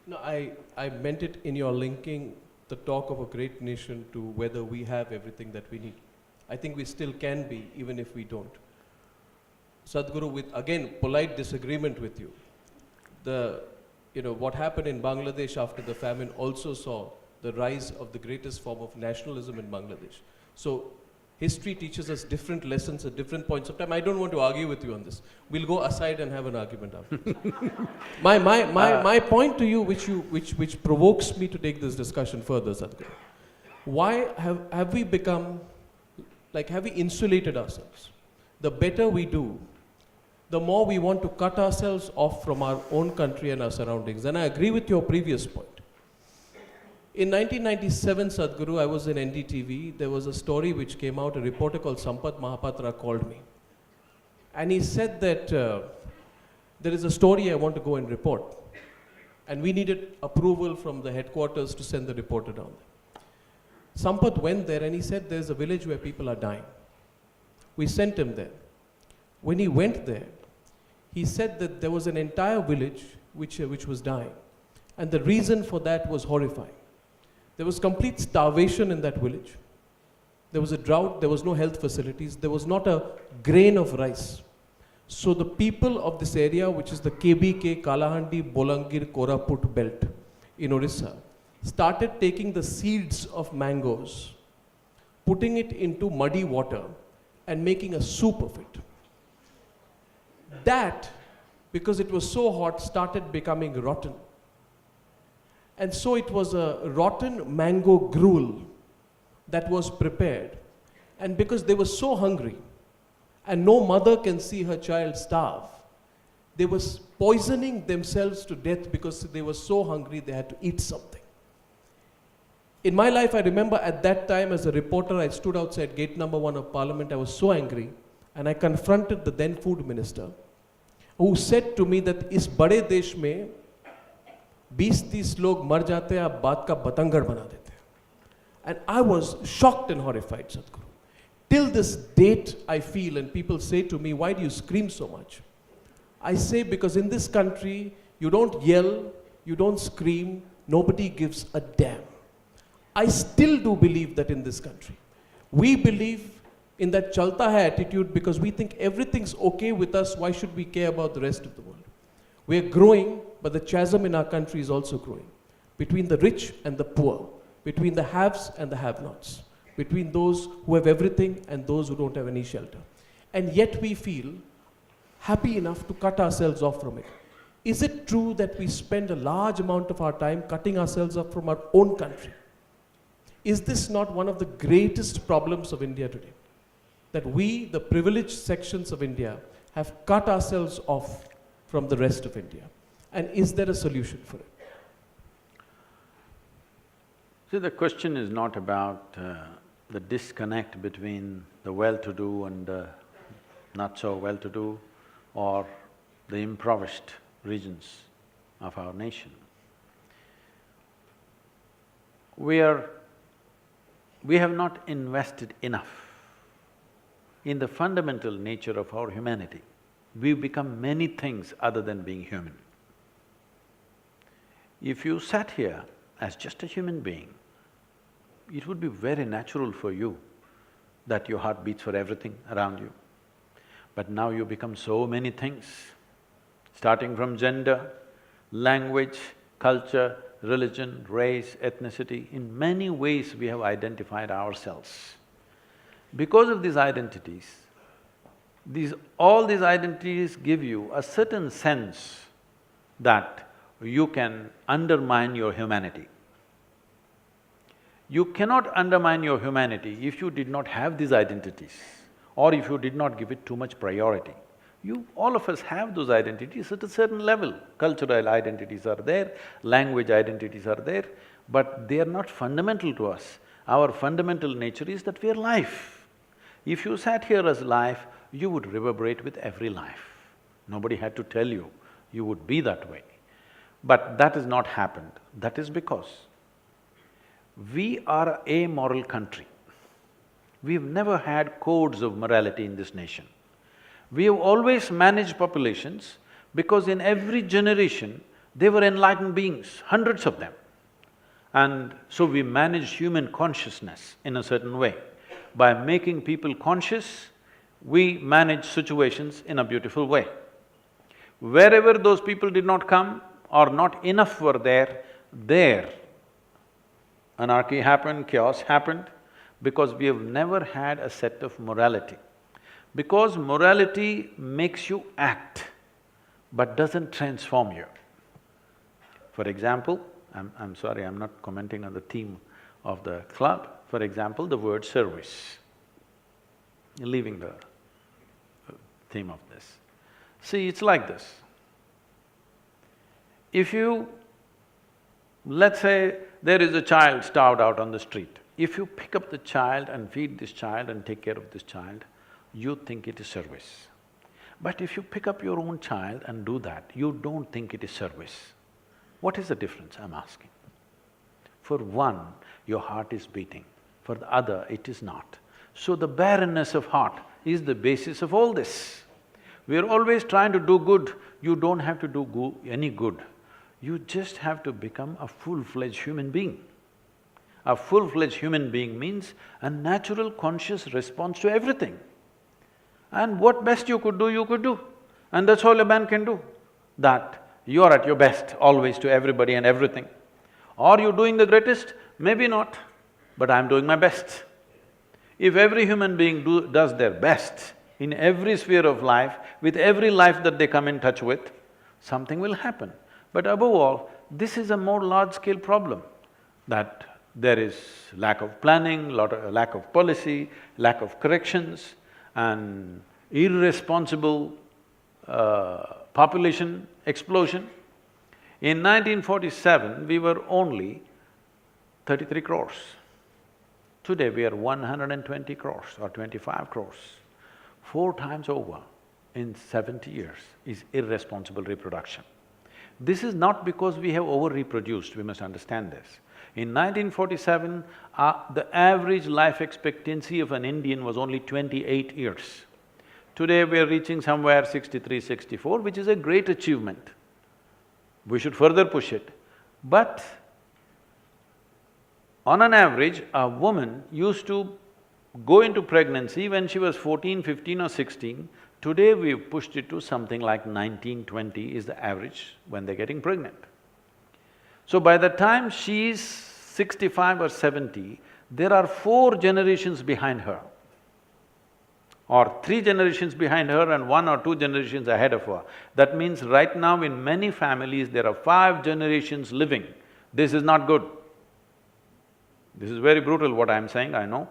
No, I meant it in your linking the talk of a great nation to whether we have everything that we need. I think we still can be, even if we don't. Sadhguru, with again polite disagreement with you, what happened in Bangladesh after the famine also saw the rise of the greatest form of nationalism in Bangladesh. So History teaches us different lessons at different points of time. I don't want to argue with you on this. We'll go aside and have an argument after this. My point to you, which provokes me to take this discussion further, Sadhguru. Why have we become, like, have we insulated ourselves? The better we do, the more we want to cut ourselves off from our own country and our surroundings. And I agree with your previous point. In 1997, Sadhguru, I was in NDTV. There was a story which came out, a reporter called Sampath Mahapatra called me. And he said that there is a story I want to go and report. And we needed approval from the headquarters to send the reporter down there. Sampath went there and he said there's a village where people are dying. We sent him there. When he went there, he said that there was an entire village which was dying. And the reason for that was horrifying. There was complete starvation in that village. There was a drought, there was no health facilities, there was not a grain of rice. So the people of this area, which is the KBK, Kalahandi, Bolangir, Koraput belt in Orissa, started taking the seeds of mangoes, putting it into muddy water and making a soup of it. That, because it was so hot, started becoming rotten. And so it was a rotten mango gruel that was prepared. And because they were so hungry, and no mother can see her child starve, they were poisoning themselves to death because they were so hungry they had to eat something. In my life, I remember at that time as a reporter, I stood outside gate number 1 of Parliament. I was so angry, and I confronted the then food minister, who said to me that इस बड़े देश में 20-30 लोग मर जाते हैं, आप बात का बतंगड़ बना देते हैं. And I was shocked and horrified, Sadhguru. Till this date, I feel, and people say to me, why do you scream so much? I say, because in this country, you don't yell, you don't scream, nobody gives a damn. I still do believe that in this country. We believe in that chalta hai attitude because we think everything's okay with us, why should we care about the rest of the world? We're growing, but the chasm in our country is also growing. Between the rich and the poor, between the haves and the have-nots, between those who have everything and those who don't have any shelter. And yet we feel happy enough to cut ourselves off from it. Is it true that we spend a large amount of our time cutting ourselves off from our own country? Is this not one of the greatest problems of India today? That we, the privileged sections of India, have cut ourselves off from the rest of India. And is there a solution for it? See, the question is not about the disconnect between the well-to-do and the not-so-well-to-do or the impoverished regions of our nation. We have not invested enough in the fundamental nature of our humanity. We've become many things other than being human. If you sat here as just a human being, it would be very natural for you that your heart beats for everything around you. But now you become so many things, starting from gender, language, culture, religion, race, ethnicity. In many ways we have identified ourselves. Because of these identities, all these identities give you a certain sense that you can undermine your humanity. You cannot undermine your humanity if you did not have these identities or if you did not give it too much priority. All of us have those identities at a certain level. Cultural identities are there, language identities are there, but they are not fundamental to us. Our fundamental nature is that we are life. If you sat here as life, you would reverberate with every life. Nobody had to tell you, you would be that way. But that has not happened. That is because we are an amoral country. We've never had codes of morality in this nation. We have always managed populations because in every generation, they were enlightened beings, hundreds of them. And so we managed human consciousness in a certain way. By making people conscious, we manage situations in a beautiful way. Wherever those people did not come or not enough were there, anarchy happened, chaos happened. because we have never had a set of morality. Because morality makes you act, but doesn't transform you. For example, I'm sorry, I'm not commenting on the theme of the club. For example, the word service. Leaving the theme of this. See, it's like this. If you… let's say there is a child starved out on the street. If you pick up the child and feed this child and take care of this child, you think it is service. But if you pick up your own child and do that, you don't think it is service. What is the difference, I'm asking? For one, your heart is beating, for the other, it is not. So the barrenness of heart is the basis of all this. We are always trying to do good. You don't have to do any good. You just have to become a full-fledged human being. A full-fledged human being means a natural conscious response to everything. And what best you could do. And that's all a man can do. That you're at your best always to everybody and everything. Are you doing the greatest? Maybe not, but I'm doing my best. If every human being does their best in every sphere of life, with every life that they come in touch with, something will happen. But above all, this is a more large-scale problem, that there is lack of planning, lack of policy, lack of corrections, and irresponsible population explosion. In 1947, we were only 33 crores. Today we are 120 crores or 25 crores. 4 times over in 70 years is irresponsible reproduction. This is not because we have over-reproduced, we must understand this. In 1947, the average life expectancy of an Indian was only 28 years. Today we are reaching somewhere 63, 64, which is a great achievement. We should further push it. But on an average, a woman used to go into pregnancy when she was 14, 15 or 16. Today we've pushed it to something like 19, 20 is the average when they're getting pregnant. So by the time she's 65 or 70, there are 4 generations behind her, or 3 generations behind her and 1 or 2 generations ahead of her. That means right now in many families there are 5 generations living. This is not good. This is very brutal what I'm saying, I know.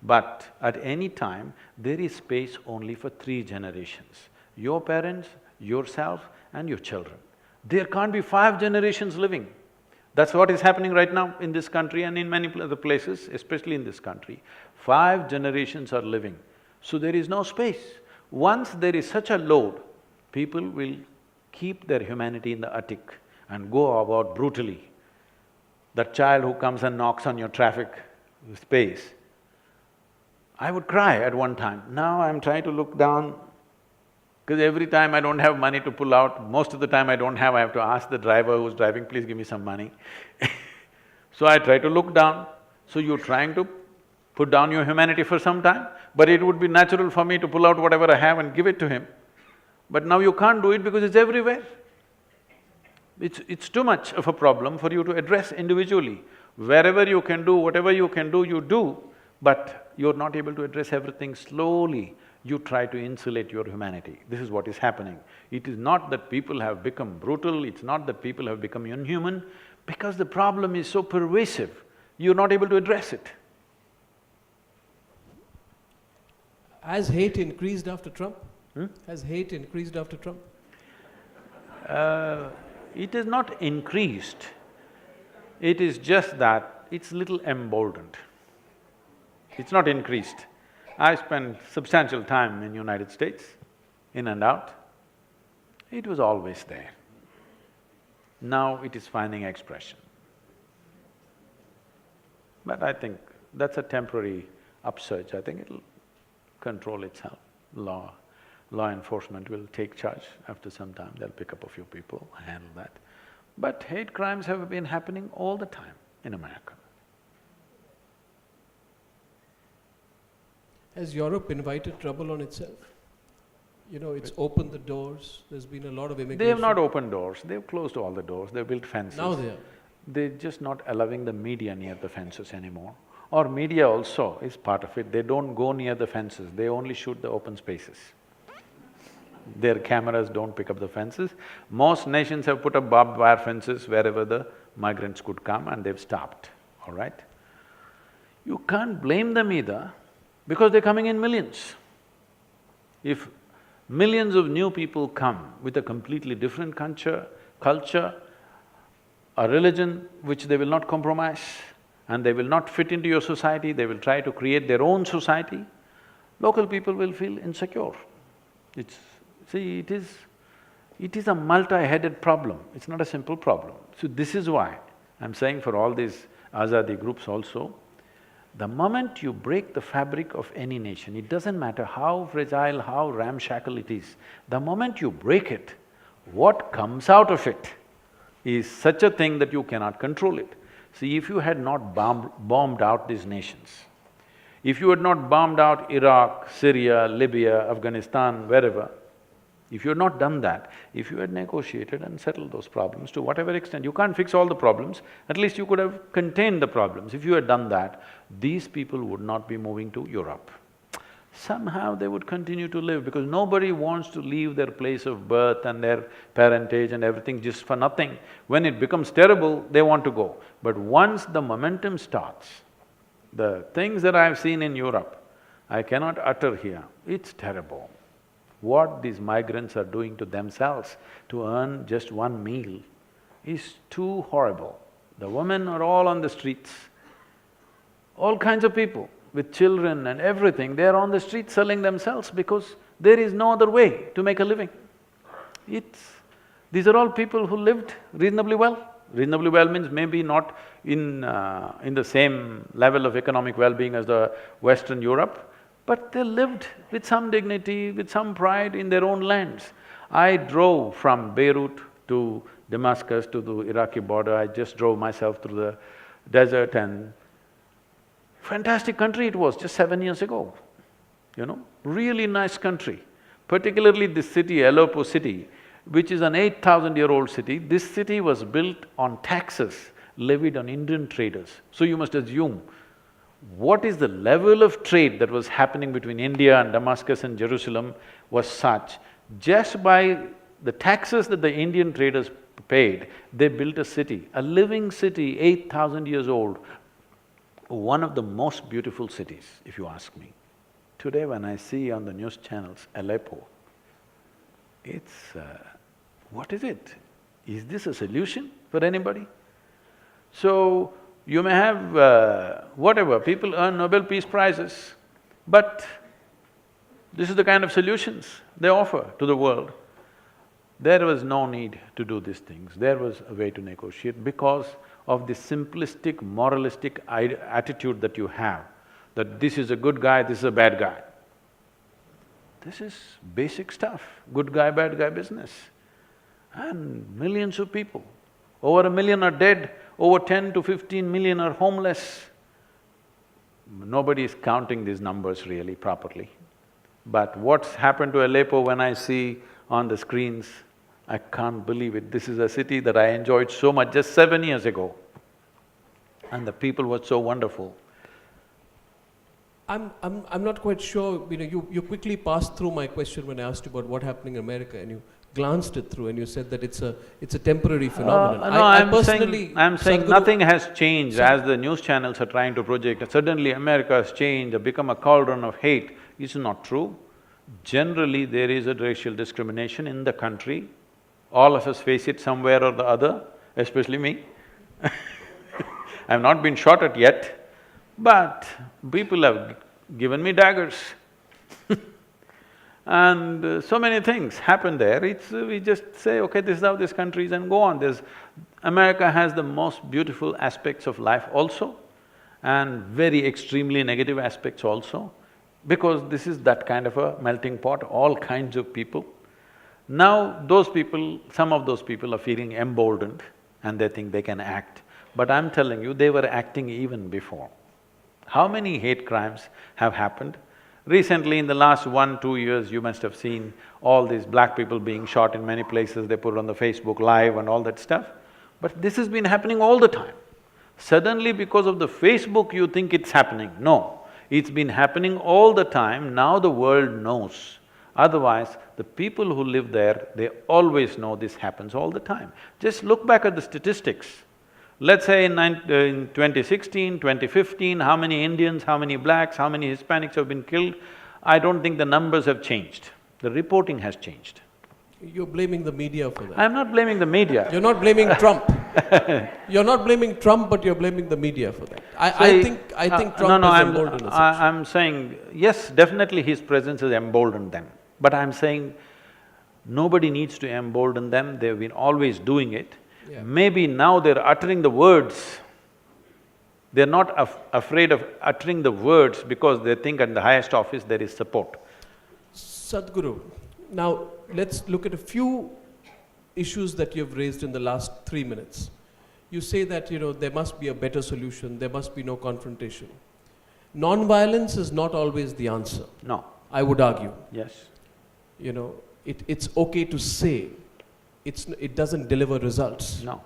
But at any time, there is space only for 3 generations. Your parents, yourself and your children. There can't be 5 generations living. That's what is happening right now in this country and in many other places, especially in this country. 5 generations are living, so there is no space. Once there is such a load, people will keep their humanity in the attic and go about brutally. That child who comes and knocks on your traffic space, I would cry at one time. Now I'm trying to look down, because every time I don't have money to pull out, most of the time I don't have, I have to ask the driver who's driving, please give me some money. So I try to look down. So you're trying to put down your humanity for some time, but it would be natural for me to pull out whatever I have and give it to him. But now you can't do it because it's everywhere. It's too much of a problem for you to address individually. Wherever you can do, whatever you can do, you do, but you're not able to address everything slowly. You try to insulate your humanity. This is what is happening. It is not that people have become brutal, it's not that people have become inhuman, because the problem is so pervasive, you're not able to address it. Has hate increased after Trump? Has hate increased after Trump? It is not increased, it is just that it's little emboldened. It's not increased. I spent substantial time in United States, in and out. It was always there. Now it is finding expression. But I think that's a temporary upsurge, I think it'll control itself. Law enforcement will take charge after some time, they'll pick up a few people, handle that. But hate crimes have been happening all the time in America. Has Europe invited trouble on itself? You know, it's opened the doors, there's been a lot of immigration. They have not opened doors, they've closed all the doors, they've built fences. Now they are. they're just not allowing the media near the fences anymore. Or media also is part of it, they don't go near the fences, they only shoot the open spaces. Their cameras don't pick up the fences. Most nations have put up barbed wire fences wherever the migrants could come and they've stopped, all right? You can't blame them either because they're coming in millions. If millions of new people come with a completely different culture, a religion which they will not compromise, and they will not fit into your society, they will try to create their own society, local people will feel insecure. It is a multi-headed problem, it's not a simple problem. So this is why I'm saying for all these Azadi groups also, the moment you break the fabric of any nation, it doesn't matter how fragile, how ramshackle it is, the moment you break it, what comes out of it is such a thing that you cannot control it. See, if you had not bombed out these nations, if you had not bombed out Iraq, Syria, Libya, Afghanistan, wherever, if you had not done that, if you had negotiated and settled those problems to whatever extent, you can't fix all the problems, at least you could have contained the problems. If you had done that, these people would not be moving to Europe. Somehow they would continue to live because nobody wants to leave their place of birth and their parentage and everything just for nothing. When it becomes terrible, they want to go. But once the momentum starts, the things that I've seen in Europe, I cannot utter here, it's terrible. What these migrants are doing to themselves to earn just one meal is too horrible. The women are all on the streets, all kinds of people with children and everything, they're on the street selling themselves because there is no other way to make a living. These are all people who lived reasonably well. Reasonably well means maybe not in the same level of economic well-being as the Western Europe, but they lived with some dignity, with some pride in their own lands. I drove from Beirut to Damascus to the Iraqi border, I just drove myself through the desert and fantastic country it was just 7 years ago, you know, really nice country. Particularly this city, Aleppo city, which is an 8,000-year-old city, this city was built on taxes levied on Indian traders. So you must assume, what is the level of trade that was happening between India and Damascus and Jerusalem was such, just by the taxes that the Indian traders paid, they built a city, a living city, 8,000 years old, one of the most beautiful cities, if you ask me. Today when I see on the news channels Aleppo, what is it? Is this a solution for anybody? So, you may have whatever, people earn Nobel Peace Prizes, but this is the kind of solutions they offer to the world. There was no need to do these things, there was a way to negotiate because of the simplistic, moralistic attitude that you have, that this is a good guy, this is a bad guy. This is basic stuff, good guy, bad guy business. And millions of people, over 1 million are dead, over 10 to 15 million are homeless. Nobody is counting these numbers really properly. But what's happened to Aleppo when I see on the screens, I can't believe it. This is a city that I enjoyed so much just 7 years ago. And the people were so wonderful. I'm not quite sure, you quickly passed through my question when I asked you about what happening in America, and you glanced it through and you said that it's a temporary phenomenon. No, I'm saying Sadhguru, nothing has changed as the news channels are trying to project. Suddenly America has changed, become a cauldron of hate. It's not true. Generally, there is a racial discrimination in the country. All of us face it somewhere or the other, especially me. I've not been shot at yet, but people have given me daggers. And so many things happen there, we just say, okay, this is how this country is and go on. America has the most beautiful aspects of life also and very extremely negative aspects also, because this is that kind of a melting pot, all kinds of people. Now those people, some of those people are feeling emboldened and they think they can act. But I'm telling you, they were acting even before. How many hate crimes have happened? Recently, in the last 1-2 years, you must have seen all these black people being shot in many places, they put it on the Facebook Live and all that stuff. But this has been happening all the time. Suddenly because of the Facebook you think it's happening. No, it's been happening all the time, now the world knows. Otherwise, the people who live there, they always know this happens all the time. Just look back at the statistics. Let's say in 2016, 2015, how many Indians, how many blacks, how many Hispanics have been killed? I don't think the numbers have changed. The reporting has changed. You're blaming the media for that. I'm not blaming the media. You're not blaming Trump. You're not blaming Trump, but you're blaming the media for that. I think Trump has emboldened us. I'm saying, yes, definitely his presence has emboldened them. But I'm saying, nobody needs to embolden them, they've been always doing it. Yeah. Maybe now they're uttering the words. They're not afraid of uttering the words because they think at the highest office there is support. Sadhguru, now let's look at a few issues that you've raised in the last 3 minutes. You say that, there must be a better solution, there must be no confrontation. Non-violence is not always the answer. No. I would argue. Yes. It's okay to say, it doesn't deliver results. No.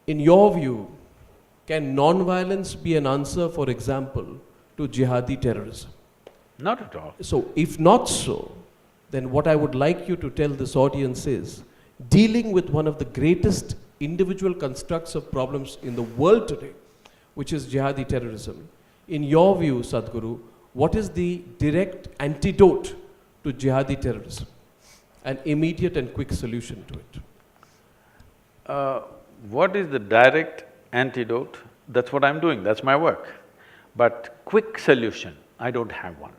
In your view, can non-violence be an answer, for example, to jihadi terrorism? Not at all. So, if not so, then what I would like you to tell this audience is, dealing with one of the greatest individual constructs of problems in the world today, which is jihadi terrorism, in your view, Sadhguru, what is the direct antidote to jihadi terrorism? An immediate and quick solution to it. What is the direct antidote? That's what I'm doing, that's my work. But quick solution, I don't have one.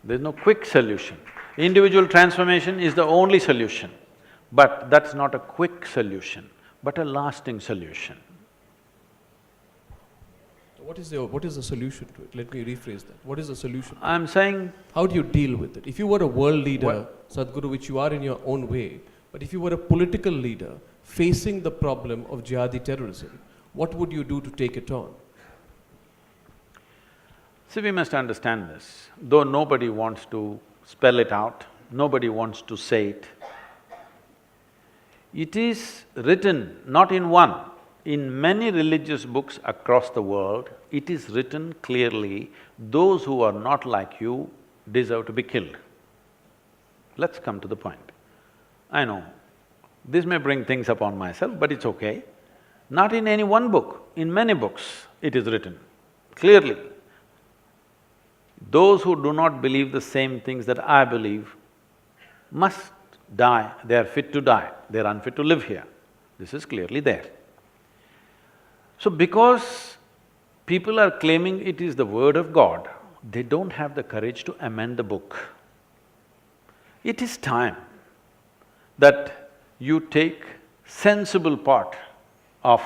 There's no quick solution. Individual transformation is the only solution, but that's not a quick solution, but a lasting solution. What is the solution to it? Let me rephrase that. What is the solution? I'm saying… How do you deal with it? If you were a world leader, Sadhguru, which you are in your own way, but if you were a political leader facing the problem of jihadi terrorism, what would you do to take it on? See, we must understand this. Though nobody wants to spell it out, nobody wants to say it, it is written not in one, in many religious books across the world, it is written clearly, those who are not like you deserve to be killed. Let's come to the point. I know, this may bring things upon myself, but it's okay. Not in any one book, in many books it is written clearly. Those who do not believe the same things that I believe must die, they are fit to die, they are unfit to live here. This is clearly there. So because people are claiming it is the word of God, they don't have the courage to amend the book. It is time that you take sensible part of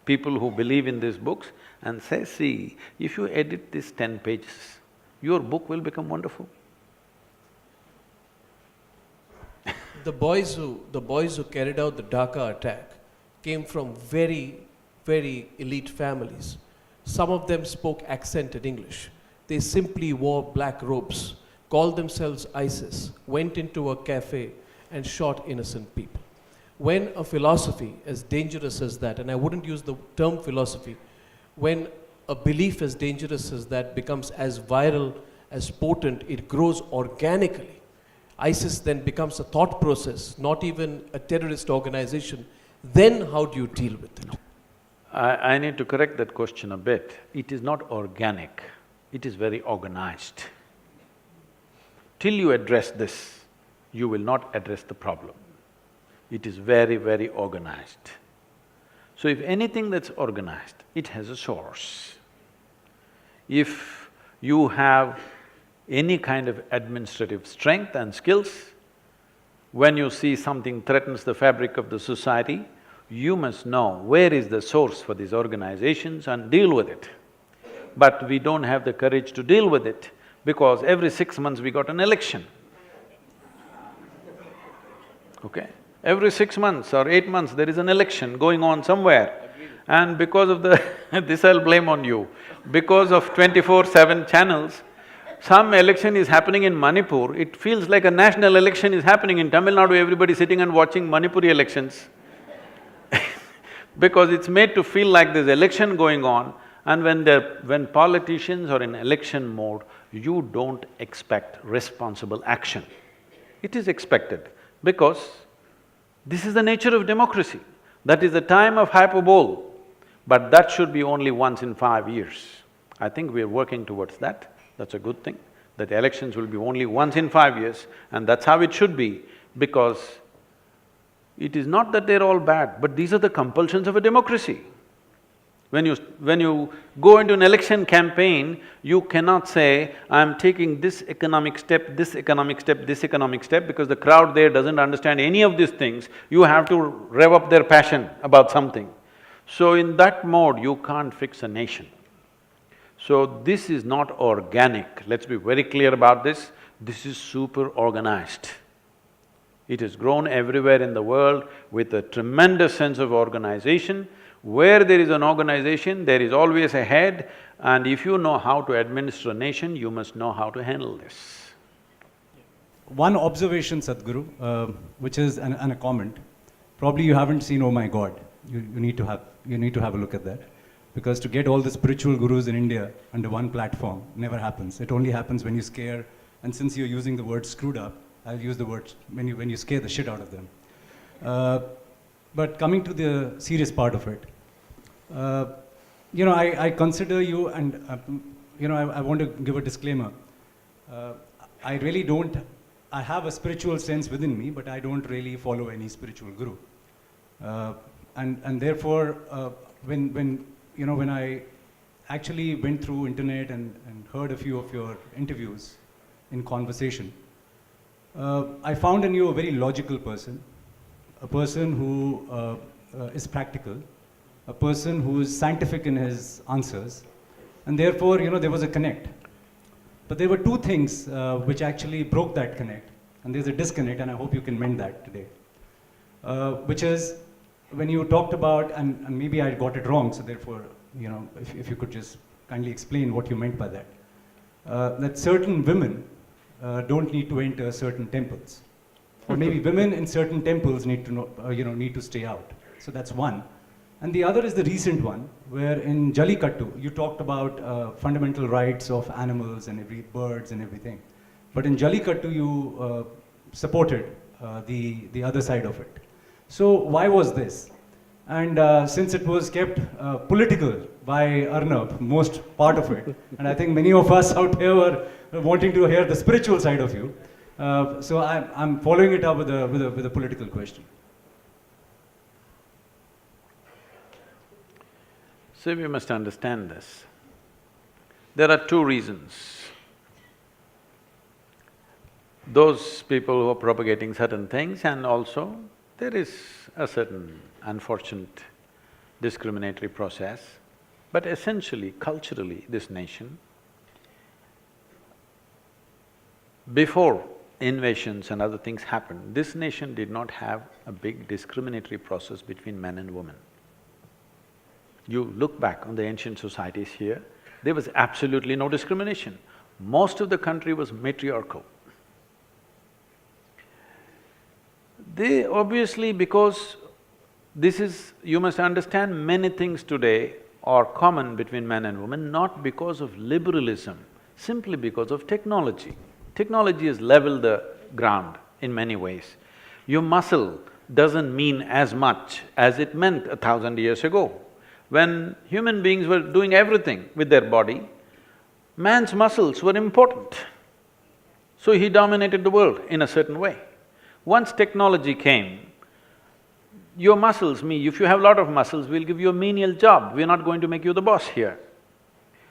people who believe in these books and say, see, if you edit these 10 pages, your book will become wonderful. The boys who carried out the Dhaka attack came from very elite families. Some of them spoke accented English. They simply wore black robes, called themselves ISIS, went into a cafe and shot innocent people. When a philosophy as dangerous as that, and I wouldn't use the term philosophy, when a belief as dangerous as that becomes as viral, as potent, it grows organically. ISIS then becomes a thought process, not even a terrorist organization. Then how do you deal with it? I need to correct that question a bit. It is not organic, it is very organized. Till you address this, you will not address the problem. It is very organized. So if anything that's organized, it has a source. If you have any kind of administrative strength and skills, when you see something threatens the fabric of the society, you must know where is the source for these organizations and deal with it. But we don't have the courage to deal with it because every 6 months we got an election. Okay? Every 6 months or 8 months there is an election going on somewhere. And because of the… this I'll blame on you. Because of 24/7 channels, some election is happening in Manipur, it feels like a national election is happening in Tamil Nadu, everybody sitting and watching Manipuri elections because it's made to feel like there's election going on, and when politicians are in election mode, you don't expect responsible action. It is expected because this is the nature of democracy. That is the time of hyperbole, but that should be only once in 5 years. I think we are working towards that. That's a good thing, that elections will be only once in 5 years, and that's how it should be, because it is not that they're all bad, but these are the compulsions of a democracy. When you go into an election campaign, you cannot say, I'm taking this economic step, this economic step, this economic step, because the crowd there doesn't understand any of these things. You have to rev up their passion about something. So in that mode, you can't fix a nation. So this is not organic, let's be very clear about this. This is super organized. It has grown everywhere in the world with a tremendous sense of organization. Where there is an organization, there is always a head, and if you know how to administer a nation, you must know how to handle this. One observation, Sadhguru, which is a comment. Probably you haven't seen Oh My God. You need to have a look at that. Because to get all the spiritual gurus in India under one platform never happens. It only happens when you scare, and since you're using the word screwed up, I'll use the word when you scare the shit out of them. But coming to the serious part of it, I consider you, and I want to give a disclaimer. I really don't. I have a spiritual sense within me, but I don't really follow any spiritual guru. And therefore, when I actually went through internet and heard a few of your interviews in conversation, I found in you a very logical person. A person who is practical, a person who is scientific in his answers, and therefore, there was a connect. But there were two things which actually broke that connect, and there's a disconnect, and I hope you can mend that today. Which is, when you talked about, and maybe I got it wrong, so therefore, if you could just kindly explain what you meant by that. That certain women don't need to enter certain temples. Or maybe women in certain temples need to stay out. So that's one. And the other is the recent one, where in Jallikattu, you talked about fundamental rights of animals and birds and everything. But in Jallikattu, you supported the other side of it. So why was this? And since it was kept political by Arnab, most part of it, and I think many of us out here were wanting to hear the spiritual side of you, so I'm following it up with a political question. So we must understand this. There are two reasons. Those people who are propagating certain things, and also there is a certain unfortunate discriminatory process, but essentially, culturally, this nation, before invasions and other things happened, this nation did not have a big discriminatory process between men and women. You look back on the ancient societies here, there was absolutely no discrimination. Most of the country was matriarchal. They obviously, because this is… you must understand, many things today are common between men and women, not because of liberalism, simply because of technology. Technology has leveled the ground in many ways. Your muscle doesn't mean as much as it meant 1,000 years ago. When human beings were doing everything with their body, man's muscles were important. So he dominated the world in a certain way. Once technology came, your muscles, if you have a lot of muscles, we'll give you a menial job, we're not going to make you the boss here.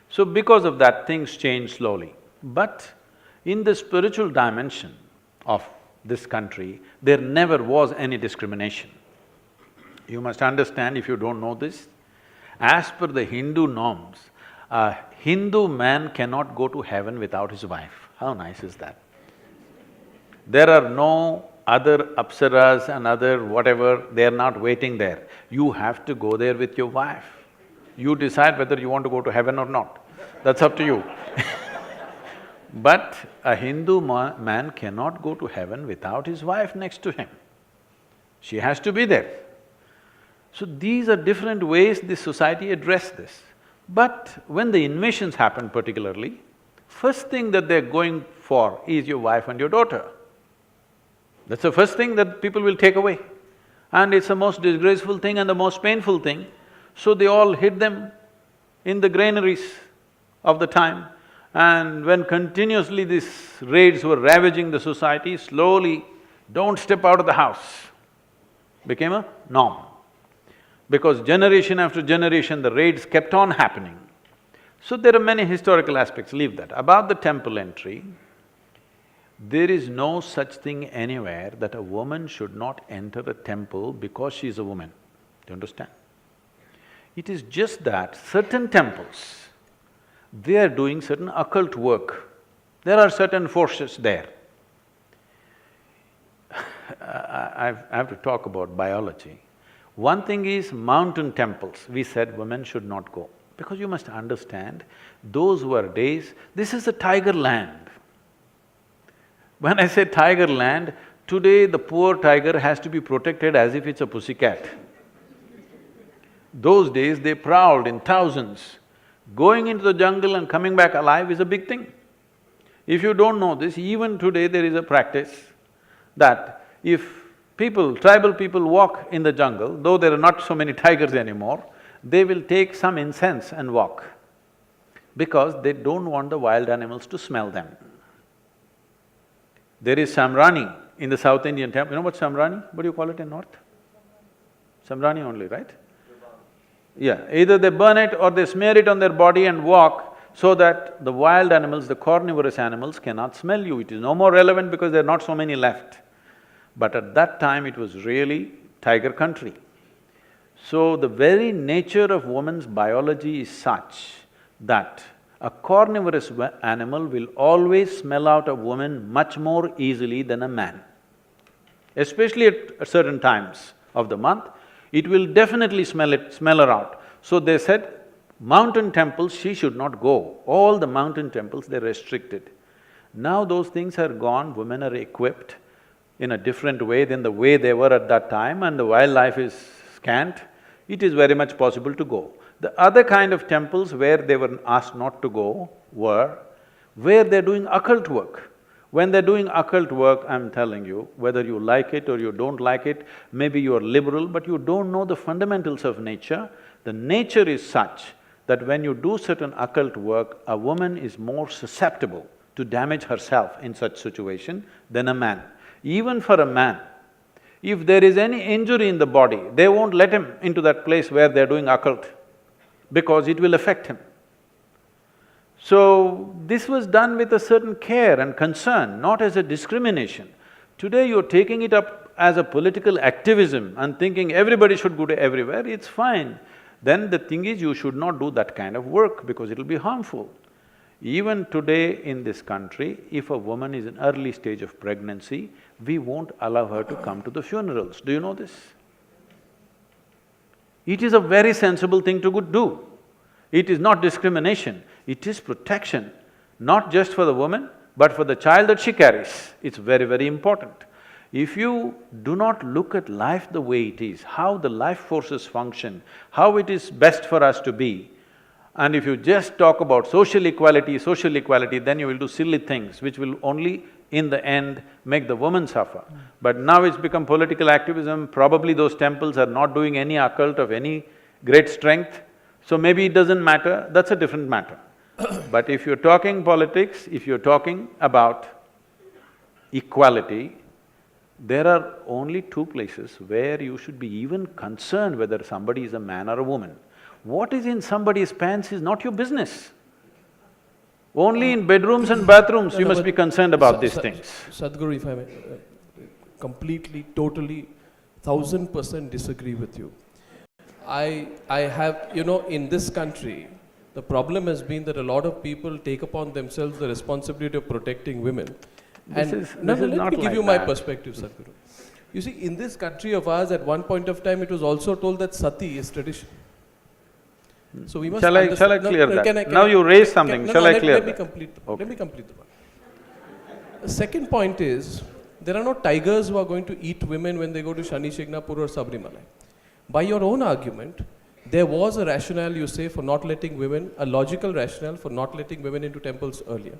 So because of that, things changed slowly. But in the spiritual dimension of this country, there never was any discrimination. You must understand, if you don't know this, as per the Hindu norms, a Hindu man cannot go to heaven without his wife. How nice is that? There are no other apsaras and other whatever, they're not waiting there. You have to go there with your wife. You decide whether you want to go to heaven or not, that's up to you. But a Hindu man cannot go to heaven without his wife next to him. She has to be there. So these are different ways this society addressed this. But when the invasions happen particularly, first thing that they're going for is your wife and your daughter. That's the first thing that people will take away. And it's the most disgraceful thing and the most painful thing. So they all hid them in the granaries of the time. And when continuously these raids were ravaging the society, slowly, don't step out of the house became a norm. Because generation after generation, the raids kept on happening. So there are many historical aspects, leave that. About the temple entry, there is no such thing anywhere that a woman should not enter a temple because she is a woman. Do you understand? It is just that certain temples, they are doing certain occult work. There are certain forces there. I have to talk about biology. One thing is mountain temples, we said women should not go. Because you must understand, those were days, this is a tiger land. When I say tiger land, today the poor tiger has to be protected as if it's a pussycat. Those days they prowled in thousands. Going into the jungle and coming back alive is a big thing. If you don't know this, even today there is a practice that if tribal people walk in the jungle, though there are not so many tigers anymore, they will take some incense and walk because they don't want the wild animals to smell them. There is Samrani in the South Indian temple. You know what Samrani? What do you call it in North? Samrani only, right? Yeah, either they burn it or they smear it on their body and walk so that the wild animals, the carnivorous animals cannot smell you. It is no more relevant because there are not so many left. But at that time it was really tiger country. So the very nature of woman's biology is such that a carnivorous animal will always smell out a woman much more easily than a man. Especially at certain times of the month, it will definitely smell her out. So they said, mountain temples she should not go. All the mountain temples, they're restricted. Now those things are gone, women are equipped in a different way than the way they were at that time, and the wildlife is scant, it is very much possible to go. The other kind of temples where they were asked not to go were where they're doing occult work. When they're doing occult work, I'm telling you, whether you like it or you don't like it, maybe you are liberal, but you don't know the fundamentals of nature. The nature is such that when you do certain occult work, a woman is more susceptible to damage herself in such situation than a man. Even for a man, if there is any injury in the body, they won't let him into that place where they're doing occult because it will affect him. So, this was done with a certain care and concern, not as a discrimination. Today you're taking it up as a political activism and thinking everybody should go to everywhere, it's fine. Then the thing is, you should not do that kind of work because it'll be harmful. Even today in this country, if a woman is in early stage of pregnancy, we won't allow her to come to the funerals. Do you know this? It is a very sensible thing to do. It is not discrimination, it is protection, not just for the woman, but for the child that she carries. It's very, very important. If you do not look at life the way it is, how the life forces function, how it is best for us to be, and if you just talk about social equality, then you will do silly things which will only, in the end, make the woman suffer. But now it's become political activism, probably those temples are not doing any occult of any great strength, so maybe it doesn't matter, that's a different matter. But if you're talking politics, if you're talking about equality, there are only two places where you should be even concerned whether somebody is a man or a woman. What is in somebody's pants is not your business. Only in bedrooms and bathrooms you must be concerned about these things. Sadhguru, if I may, completely, totally, 1000% disagree with you. I have… in this country, the problem has been that a lot of people take upon themselves the responsibility of protecting women. Let me give you my perspective, Sadhguru. You see, in this country of ours, at one point of time, it was also told that sati is tradition. So we must… Shall I clear that? Now you raise something, shall I clear that? Let me complete the point. The second point is, there are no tigers who are going to eat women when they go to Shani Shignapur or Sabrimala. By your own argument, there was a rationale, you say, for not letting women, a logical rationale for not letting women into temples earlier.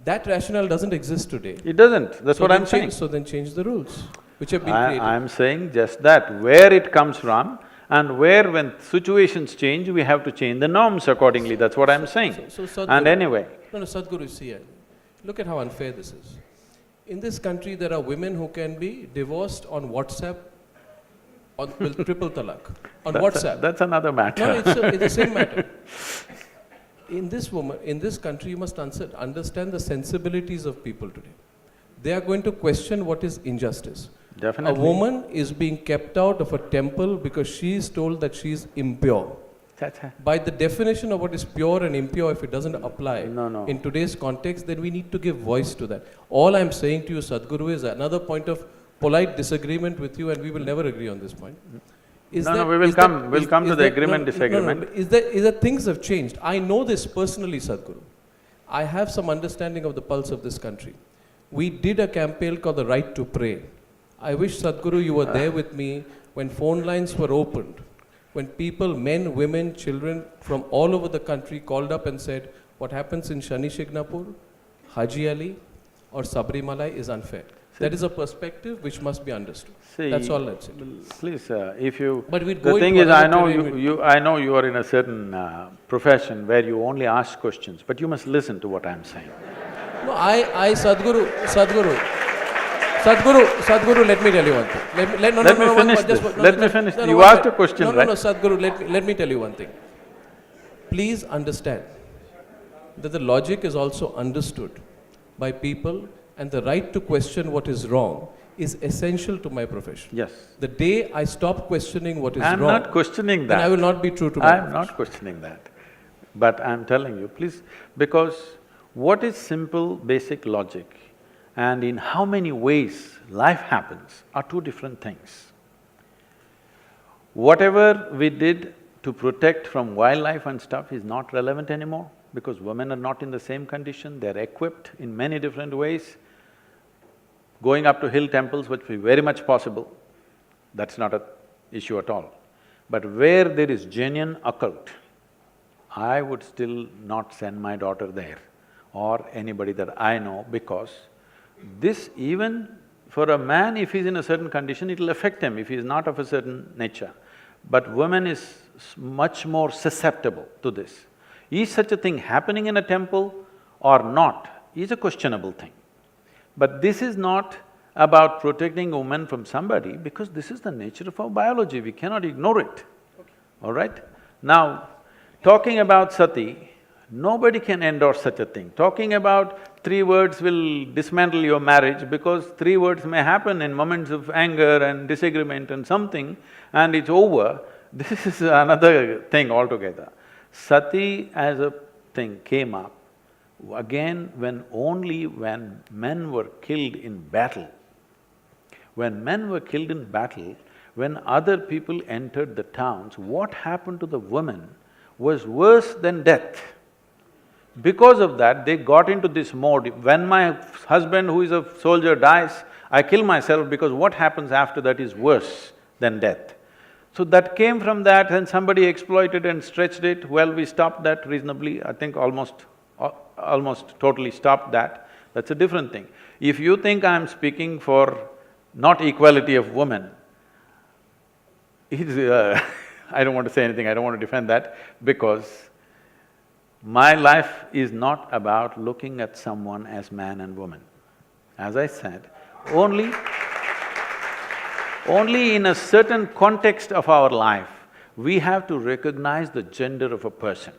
That rationale doesn't exist today. It doesn't, that's what I'm saying. So then change the rules, which have been created. I'm saying just that, where it comes from and where when situations change, we have to change the norms accordingly, that's what I'm saying. Sadhguru, And anyway… No, Sadhguru, see, look at how unfair this is. In this country, there are women who can be divorced on WhatsApp, with triple talaq, on WhatsApp. That's another matter. No, it's the same matter. In this country, you must understand the sensibilities of people today. They are going to question what is injustice. Definitely. A woman is being kept out of a temple because she is told that she is impure. By the definition of what is pure and impure, if it doesn't apply in today's context, then we need to give voice to that. All I'm saying to you, Sadhguru, is another point of polite disagreement with you, and we will never agree on this point. We'll come to the agreement, disagreement. Is that things have changed? I know this personally, Sadhguru. I have some understanding of the pulse of this country. We did a campaign called The Right to Pray. I wish, Sadhguru, you were there with me when phone lines were opened, when people, men, women, children from all over the country called up and said, what happens in Shani Shignapur, Haji Ali or Sabrimala is unfair. That is a perspective which must be understood. See, that's all I'd say. Please, if you… But we'd go the thing into is, another I know you are in a certain profession where you only ask questions, but you must listen to what I'm saying. No, Sadhguru, let me tell you one thing. Let me finish. You asked a question, right? No, Sadhguru, let me tell you one thing. Please understand that the logic is also understood by people, and the right to question what is wrong is essential to my profession. Yes. The day I stop questioning what is I'm wrong… I'm not questioning that. Then I will not be true to my profession. I'm not questioning that. But I'm telling you, please, because what is simple, basic logic and in how many ways life happens are two different things. Whatever we did to protect from wildlife and stuff is not relevant anymore because women are not in the same condition, they're equipped in many different ways. Going up to hill temples would be very much possible, that's not an issue at all. But where there is genuine occult, I would still not send my daughter there or anybody that I know, because this, even for a man, if he's in a certain condition, it'll affect him if he's not of a certain nature. But woman is much more susceptible to this. Is such a thing happening in a temple or not is a questionable thing. But this is not about protecting a woman from somebody, because this is the nature of our biology, we cannot ignore it, all right? Now, talking about sati, nobody can endorse such a thing. Talking about 3 words will dismantle your marriage because 3 words may happen in moments of anger and disagreement and something and it's over, this is another thing altogether. Sati as a thing came up again only when men were killed in battle. When men were killed in battle, when other people entered the towns, what happened to the women was worse than death. Because of that, they got into this mode, when my husband who is a soldier dies, I kill myself because what happens after that is worse than death. So that came from that and somebody exploited and stretched it, well, we stopped that reasonably, I think almost totally stopped that, that's a different thing. If you think I'm speaking for not equality of women, I don't want to say anything, I don't want to defend that, because my life is not about looking at someone as man and woman. As I said, only in a certain context of our life, we have to recognize the gender of a person.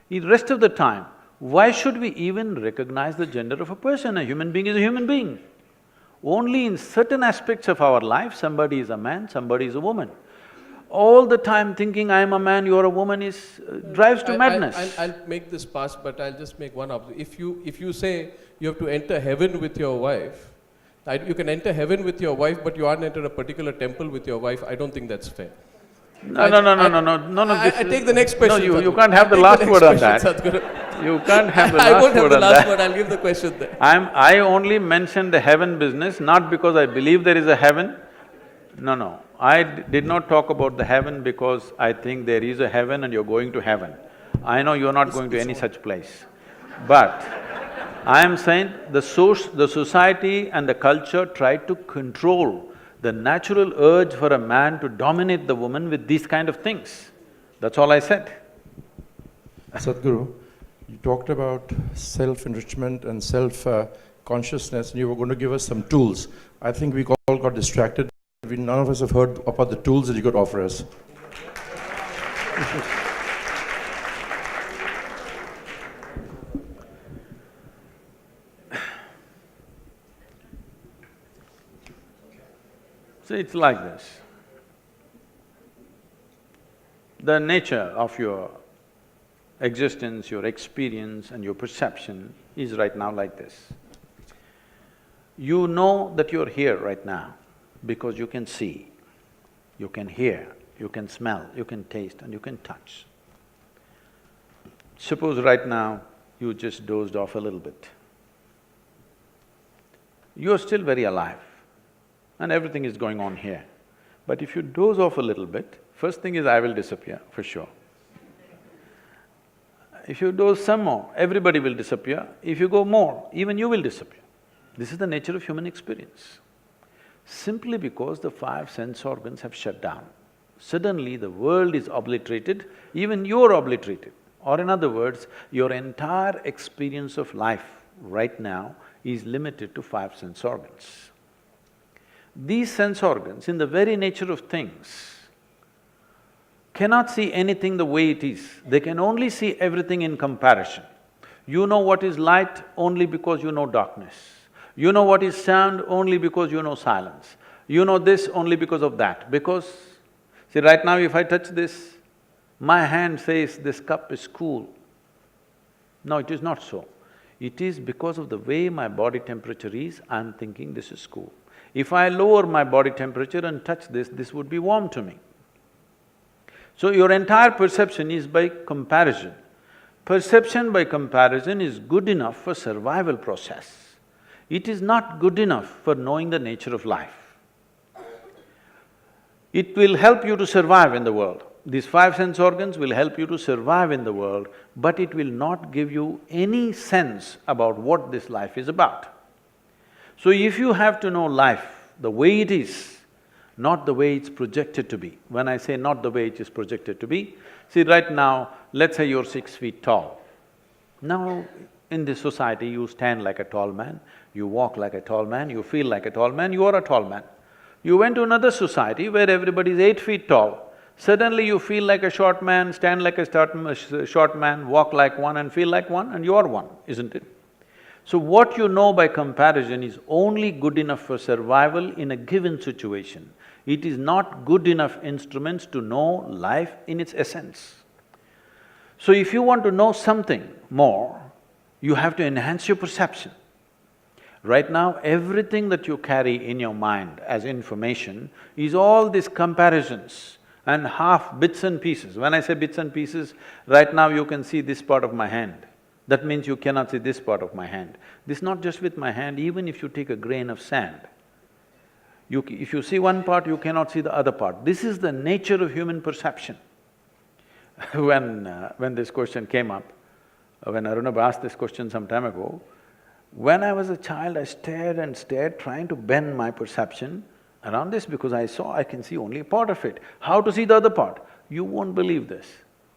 The rest of the time, why should we even recognize the gender of a person? A human being is a human being. Only in certain aspects of our life, somebody is a man, somebody is a woman. All the time thinking, I am a man, you are a woman drives to madness. I'll make this pass, but I'll just make one observation. If you say you have to enter heaven with your wife, you can enter heaven with your wife, but you aren't enter a particular temple with your wife, I don't think that's fair. No. I take the next question. No, you can't have the last word on that. Sadhguru. You can't have the I last won't have word the on last that. word, I'll give the question there. I only mentioned the heaven business, not because I believe there is a heaven. No. Did not talk about the heaven because I think there is a heaven and you're going to heaven. I know you're not going to any such place. But I am saying the society and the culture tried to control the natural urge for a man to dominate the woman with these kind of things. That's all I said. Sadhguru, you talked about self-enrichment and self-consciousness, and you were going to give us some tools. I think we all got distracted. None of us have heard about the tools that you could offer us. So it's like this. The nature of your existence, your experience and your perception is right now like this. You know that you're here right now because you can see, you can hear, you can smell, you can taste and you can touch. Suppose right now you just dozed off a little bit. You're still very alive and everything is going on here. But if you doze off a little bit, first thing is I will disappear, for sure. If you doze some more, everybody will disappear. If you go more, even you will disappear. This is the nature of human experience. Simply because the five sense organs have shut down. Suddenly the world is obliterated, even you're obliterated. Or in other words, your entire experience of life right now is limited to five sense organs. These sense organs, in the very nature of things, cannot see anything the way it is. They can only see everything in comparison. You know what is light only because you know darkness. You know what is sound only because you know silence. You know this only because of that. Because, see, right now if I touch this, my hand says this cup is cool. No, it is not so. It is because of the way my body temperature is, I'm thinking this is cool. If I lower my body temperature and touch this would be warm to me. So your entire perception is by comparison. Perception by comparison is good enough for survival process. It is not good enough for knowing the nature of life. It will help you to survive in the world. These five sense organs will help you to survive in the world, but it will not give you any sense about what this life is about. So if you have to know life the way it is, not the way it's projected to be. When I say not the way it is projected to be, see right now, let's say you're 6 feet tall. Now, in this society, you stand like a tall man, you walk like a tall man, you feel like a tall man, you are a tall man. You went to another society where everybody is 8 feet tall, suddenly you feel like a short man, stand like a short man, walk like one and feel like one and you are one, isn't it? So what you know by comparison is only good enough for survival in a given situation. It is not good enough instruments to know life in its essence. So if you want to know something more, you have to enhance your perception. Right now, everything that you carry in your mind as information is all these comparisons and half bits and pieces. When I say bits and pieces, right now you can see this part of my hand. That means you cannot see this part of my hand. This is not just with my hand, even if you take a grain of sand. If you see one part, you cannot see the other part. This is the nature of human perception. When this question came up, when Arnab asked this question some time ago, when I was a child, I stared and stared, trying to bend my perception around this because I can see only a part of it. How to see the other part? You won't believe this.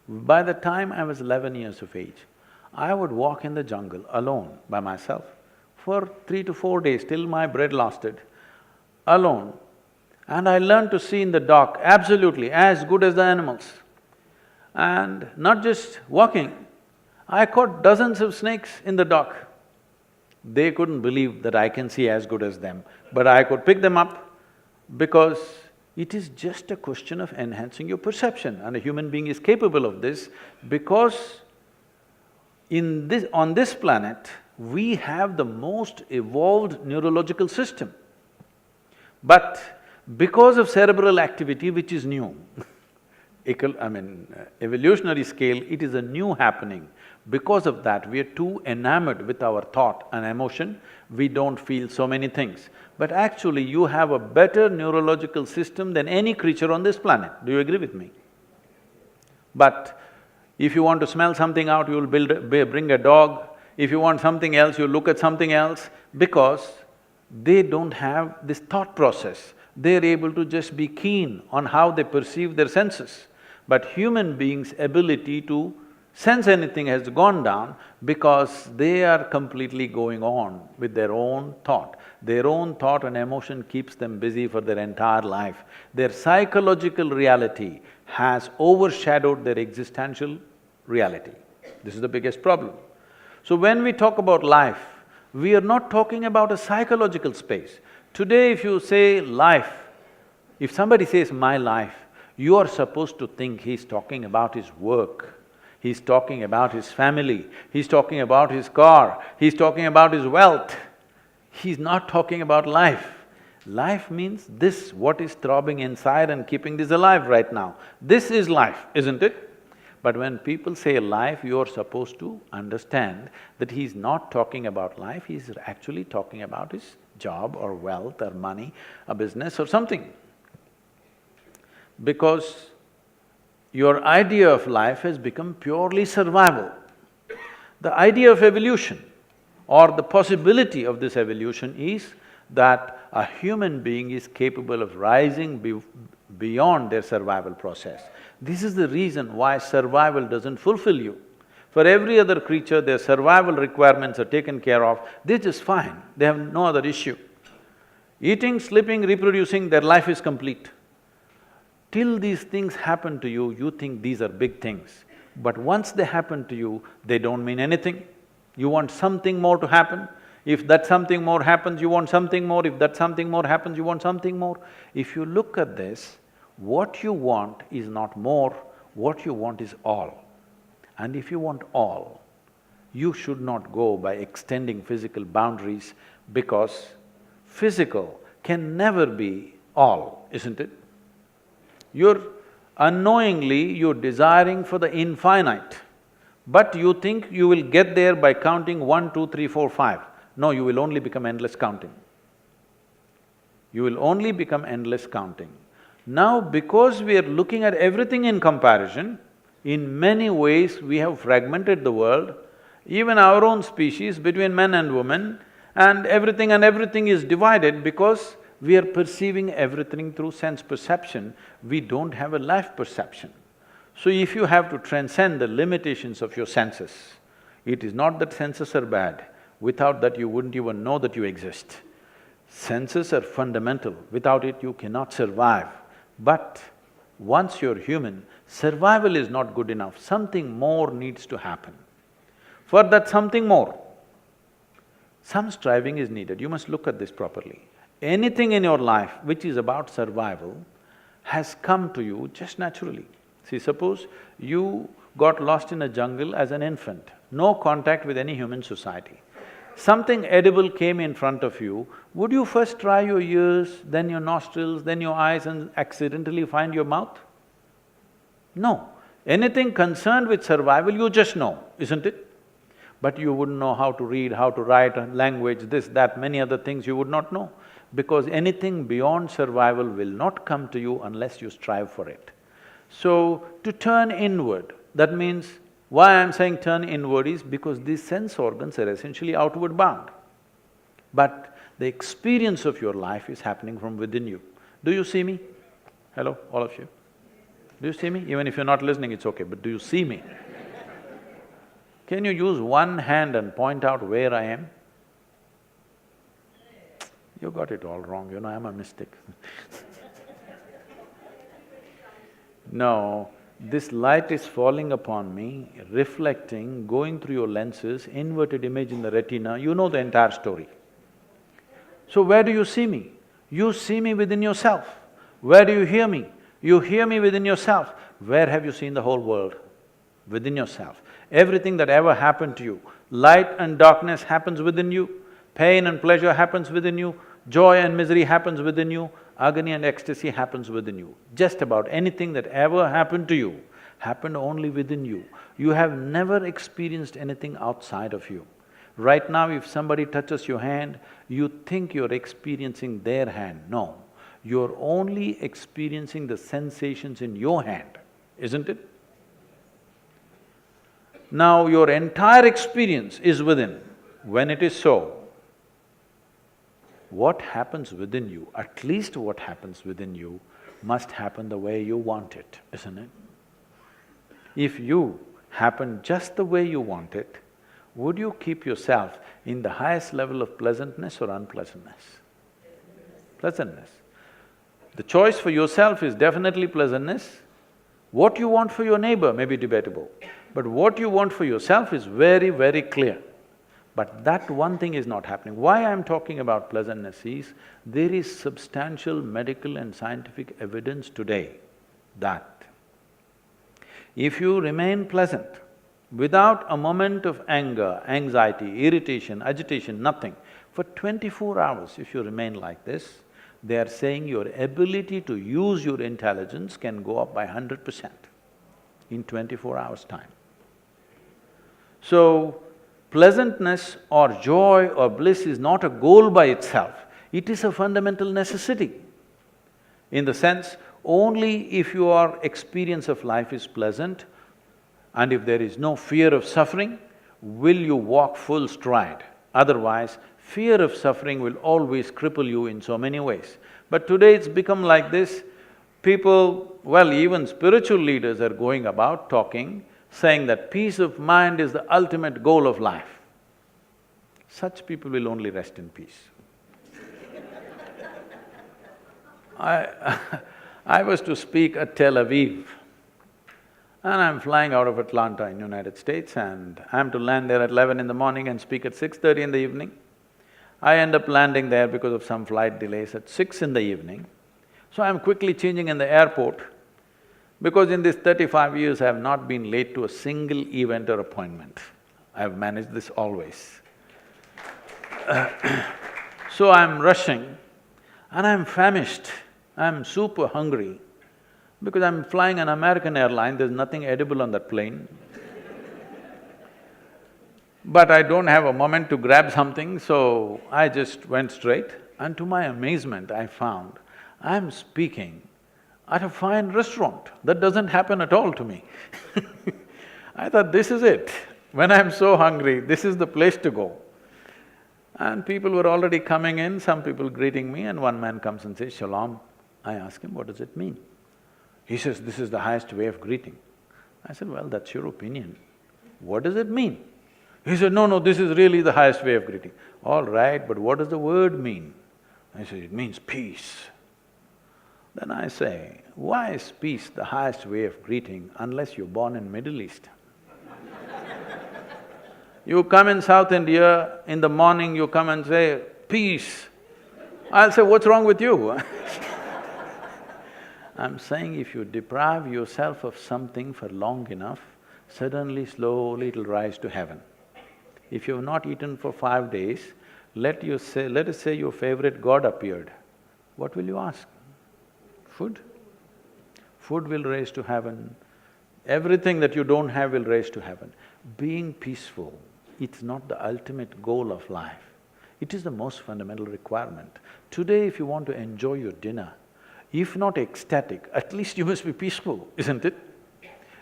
By the time I was 11 years of age, I would walk in the jungle alone by myself for 3 to 4 days till my bread lasted, alone. And I learned to see in the dark absolutely as good as the animals. And not just walking, I caught dozens of snakes in the dark. They couldn't believe that I can see as good as them, but I could pick them up because it is just a question of enhancing your perception, and a human being is capable of this because on this planet, we have the most evolved neurological system. But because of cerebral activity, which is new, evolutionary scale, it is a new happening. Because of that, we are too enamored with our thought and emotion, we don't feel so many things. But actually, you have a better neurological system than any creature on this planet. Do you agree with me? But if you want to smell something out, you'll bring a dog. If you want something else, you look at something else, because they don't have this thought process. They're able to just be keen on how they perceive their senses. But human beings' ability to sense anything has gone down because they are completely going on with their own thought. Their own thought and emotion keeps them busy for their entire life. Their psychological reality has overshadowed their existential reality. This is the biggest problem. So when we talk about life, we are not talking about a psychological space. Today if you say life, if somebody says my life, you are supposed to think he's talking about his work, he's talking about his family, he's talking about his car, he's talking about his wealth. He's not talking about life. Life means this, what is throbbing inside and keeping this alive right now. This is life, isn't it? But when people say life, you're supposed to understand that he's not talking about life, he's actually talking about his job or wealth or money, a business or something. Because your idea of life has become purely survival. The idea of evolution or the possibility of this evolution is that a human being is capable of rising beyond their survival process. This is the reason why survival doesn't fulfill you. For every other creature, their survival requirements are taken care of, they're just fine, they have no other issue. Eating, sleeping, reproducing, their life is complete. Till these things happen to you, you think these are big things. But once they happen to you, they don't mean anything. You want something more to happen. If that something more happens, you want something more. If that something more happens, you want something more. If you look at this, what you want is not more, what you want is all. And if you want all, you should not go by extending physical boundaries, because physical can never be all, isn't it? You're desiring for the infinite, but you think you will get there by counting 1, 2, 3, 4, 5. No, you will only become endless counting. You will only become endless counting. Now, because we are looking at everything in comparison, in many ways we have fragmented the world, even our own species between men and women, and everything is divided because we are perceiving everything through sense perception, we don't have a life perception. So if you have to transcend the limitations of your senses, it is not that senses are bad, without that you wouldn't even know that you exist. Senses are fundamental, without it you cannot survive. But once you're human, survival is not good enough, something more needs to happen. For that something more, some striving is needed. You must look at this properly. Anything in your life which is about survival has come to you just naturally. See, suppose you got lost in a jungle as an infant, no contact with any human society. Something edible came in front of you, would you first try your ears, then your nostrils, then your eyes and accidentally find your mouth? No. Anything concerned with survival, you just know, isn't it? But you wouldn't know how to read, how to write, language, this, that, many other things you would not know. Because anything beyond survival will not come to you unless you strive for it. So, to turn inward, that means, why I'm saying turn inward is because these sense organs are essentially outward bound. But the experience of your life is happening from within you. Do you see me? Hello, all of you? Do you see me? Even if you're not listening, it's okay, but do you see me? Can you use one hand and point out where I am? You got it all wrong, you know, I'm a mystic. No, this light is falling upon me, reflecting, going through your lenses, inverted image in the retina, you know the entire story. So where do you see me? You see me within yourself. Where do you hear me? You hear me within yourself. Where have you seen the whole world? Within yourself. Everything that ever happened to you, light and darkness happens within you, pain and pleasure happens within you, joy and misery happens within you, agony and ecstasy happens within you. Just about anything that ever happened to you happened only within you. You have never experienced anything outside of you. Right now, if somebody touches your hand, you think you're experiencing their hand. No, you're only experiencing the sensations in your hand, isn't it? Now, your entire experience is within. When it is so, what happens within you, at least what happens within you, must happen the way you want it, isn't it? If you happen just the way you want it, would you keep yourself in the highest level of pleasantness or unpleasantness? Pleasantness. The choice for yourself is definitely pleasantness. What you want for your neighbor may be debatable, but what you want for yourself is very, very clear. But that one thing is not happening. Why I'm talking about pleasantness is, there is substantial medical and scientific evidence today that if you remain pleasant, without a moment of anger, anxiety, irritation, agitation, nothing, for 24 hours if you remain like this, they are saying your ability to use your intelligence can go up by 100% in 24 hours' time. So, pleasantness or joy or bliss is not a goal by itself, it is a fundamental necessity. In the sense, only if your experience of life is pleasant and if there is no fear of suffering, will you walk full stride. Otherwise, fear of suffering will always cripple you in so many ways. But today it's become like this, people… well, even spiritual leaders are going about talking, saying that peace of mind is the ultimate goal of life. Such people will only rest in peace. I was to speak at Tel Aviv, and I'm flying out of Atlanta in United States, and I'm to land there at 11 in the morning and speak at 6:30 in the evening. I end up landing there because of some flight delays at 6 in the evening. So I'm quickly changing in the airport, because in these 35 years I have not been late to a single event or appointment. I have managed this always. So I'm rushing and I'm famished, I'm super hungry, because I'm flying an American airline, there's nothing edible on that plane. But I don't have a moment to grab something, so I just went straight, and to my amazement I found I'm speaking at a fine restaurant. That doesn't happen at all to me. I thought, this is it. When I'm so hungry, this is the place to go. And people were already coming in, some people greeting me, and one man comes and says, "Shalom." I ask him, "What does it mean?" He says, "This is the highest way of greeting." I said, "Well, that's your opinion. What does it mean?" He said, "No, this is really the highest way of greeting." "All right, but what does the word mean?" I said, "It means peace." Then I say, why is peace the highest way of greeting unless you're born in Middle East? You come in South India, in the morning you come and say, "Peace." I'll say, "What's wrong with you?" I'm saying if you deprive yourself of something for long enough, suddenly, slowly it'll rise to heaven. If you've not eaten for 5 days, let us say your favorite god appeared, what will you ask? Food? Food will raise to heaven, everything that you don't have will raise to heaven. Being peaceful, it's not the ultimate goal of life, it is the most fundamental requirement. Today, if you want to enjoy your dinner, if not ecstatic, at least you must be peaceful, isn't it?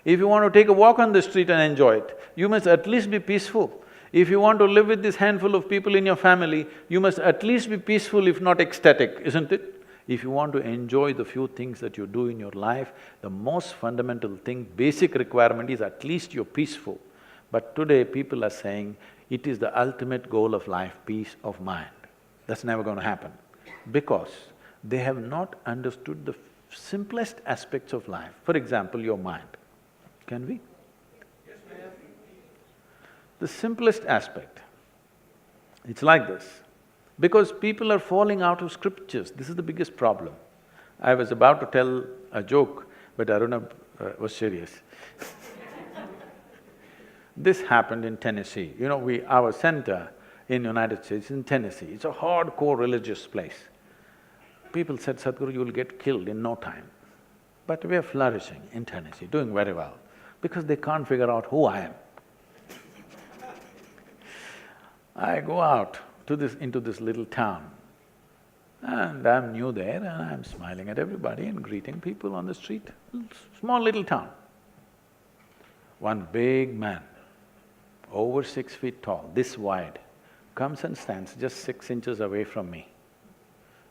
If you want to take a walk on the street and enjoy it, you must at least be peaceful. If you want to live with this handful of people in your family, you must at least be peaceful, if not ecstatic, isn't it? If you want to enjoy the few things that you do in your life, the most fundamental thing, basic requirement is at least you're peaceful. But today people are saying, it is the ultimate goal of life, peace of mind. That's never going to happen, because they have not understood the simplest aspects of life. For example, your mind. Can we? Yes, ma'am. The simplest aspect, it's like this. Because people are falling out of scriptures, this is the biggest problem. I was about to tell a joke, but Arnab was serious. This happened in Tennessee. You know, our center in United States is in Tennessee. It's a hardcore religious place. People said, Sadhguru, you will get killed in no time. But we are flourishing in Tennessee, doing very well, because they can't figure out who I am. I go out into this little town, and I'm new there, and I'm smiling at everybody and greeting people on the street. Small little town. One big man, over 6 feet tall, this wide, comes and stands just 6 inches away from me,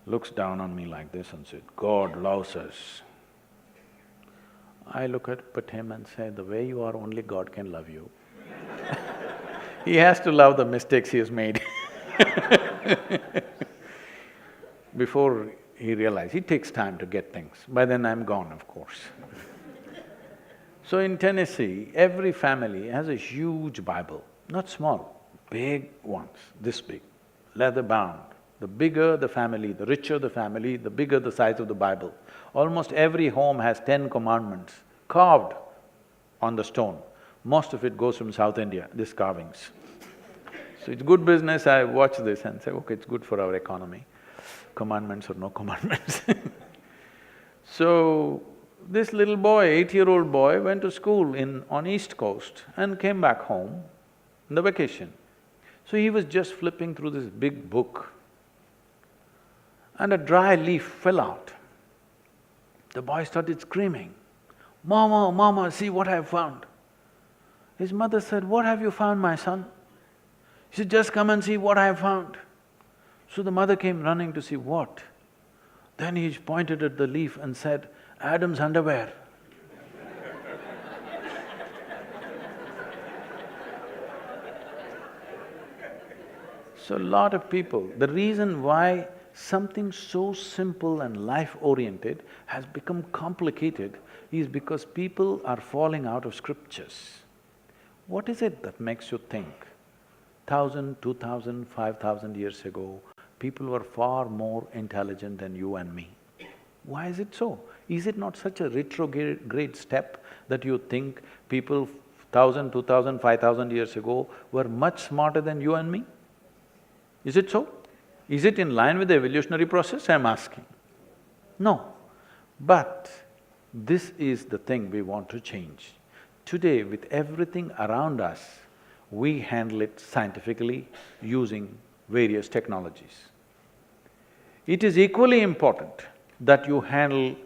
looks down on me like this and said, God loves us. I look at him and say, the way you are, only God can love you. He has to love the mistakes he has made. Before he realizes, it takes time to get things. By then I'm gone, of course. So in Tennessee, every family has a huge Bible, not small, big ones, this big, leather bound. The bigger the family, the richer the family, the bigger the size of the Bible. Almost every home has 10 commandments carved on the stone. Most of it goes from South India, these carvings. So it's good business, I watch this and say, okay, it's good for our economy, commandments or no commandments. So, this little boy, 8-year-old boy, went to school on East Coast and came back home on the vacation. So he was just flipping through this big book, and a dry leaf fell out. The boy started screaming, Mama, Mama, see what I have found. His mother said, what have you found, my son? He said, just come and see what I have found. So the mother came running to see what. Then he pointed at the leaf and said, Adam's underwear. So a lot of people, the reason why something so simple and life-oriented has become complicated is because people are falling out of scriptures. What is it that makes you think 1,000, 2,000, 5,000 years ago, people were far more intelligent than you and me? Why is it so? Is it not such a retrograde step that you think people 1,000, 2,000, 5,000 years ago were much smarter than you and me? Is it so? Is it in line with the evolutionary process, I'm asking? No. But this is the thing we want to change. Today, with everything around us, we handle it scientifically using various technologies. It is equally important that you handle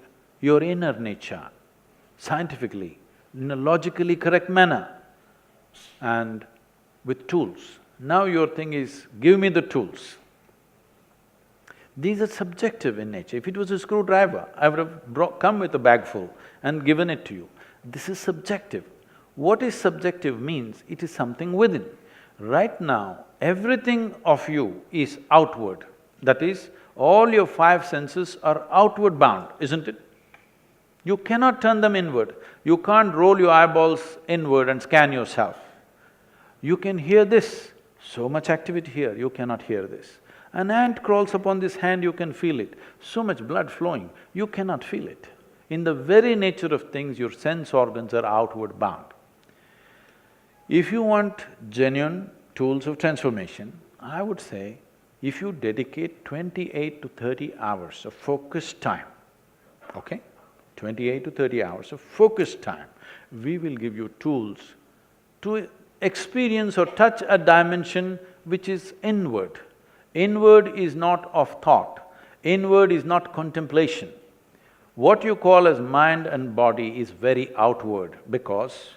your inner nature scientifically, in a logically correct manner and with tools. Now your thing is, give me the tools. These are subjective in nature. If it was a screwdriver, I would have come with a bag full and given it to you. This is subjective. What is subjective means it is something within. Right now, everything of you is outward. That is, all your 5 senses are outward bound, isn't it? You cannot turn them inward. You can't roll your eyeballs inward and scan yourself. You can hear this, so much activity here, you cannot hear this. An ant crawls upon this hand, you can feel it. So much blood flowing, you cannot feel it. In the very nature of things, your sense organs are outward bound. If you want genuine tools of transformation, I would say, if you dedicate 28 to 30 hours of focused time, okay? 28 to 30 hours of focused time, we will give you tools to experience or touch a dimension which is inward. Inward is not of thought, inward is not contemplation. What you call as mind and body is very outward, because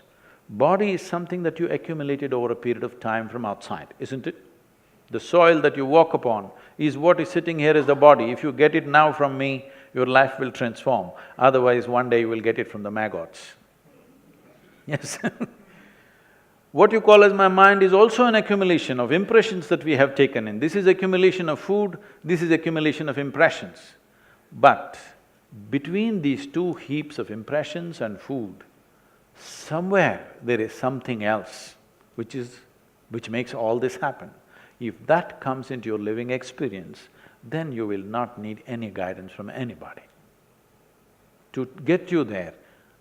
body is something that you accumulated over a period of time from outside, isn't it? The soil that you walk upon is what is sitting here as the body. If you get it now from me, your life will transform. Otherwise, one day you will get it from the maggots. Yes What you call as my mind is also an accumulation of impressions that we have taken in. This is accumulation of food, this is accumulation of impressions. But between these two heaps of impressions and food, somewhere there is something else which makes all this happen. If that comes into your living experience, then you will not need any guidance from anybody. To get you there,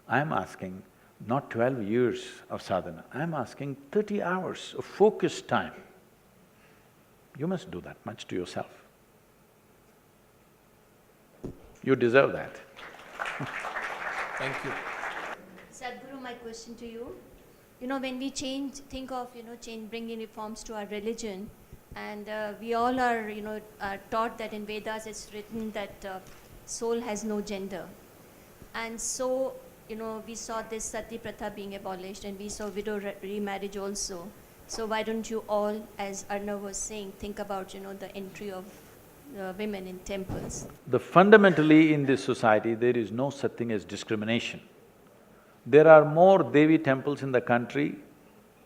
I'm asking not 12 years of sadhana, I'm asking 30 hours of focused time. You must do that much to yourself. You deserve that. Thank you. Sadhguru, my question to you. When we think of, bringing reforms to our religion, and we all are, are taught that in Vedas it's written that soul has no gender. And so, we saw this Sati Pratha being abolished, and we saw widow remarriage also. So why don't you all, as Arnab was saying, think about, the entry of women in temples? Fundamentally in this society, there is no such thing as discrimination. There are more Devi temples in the country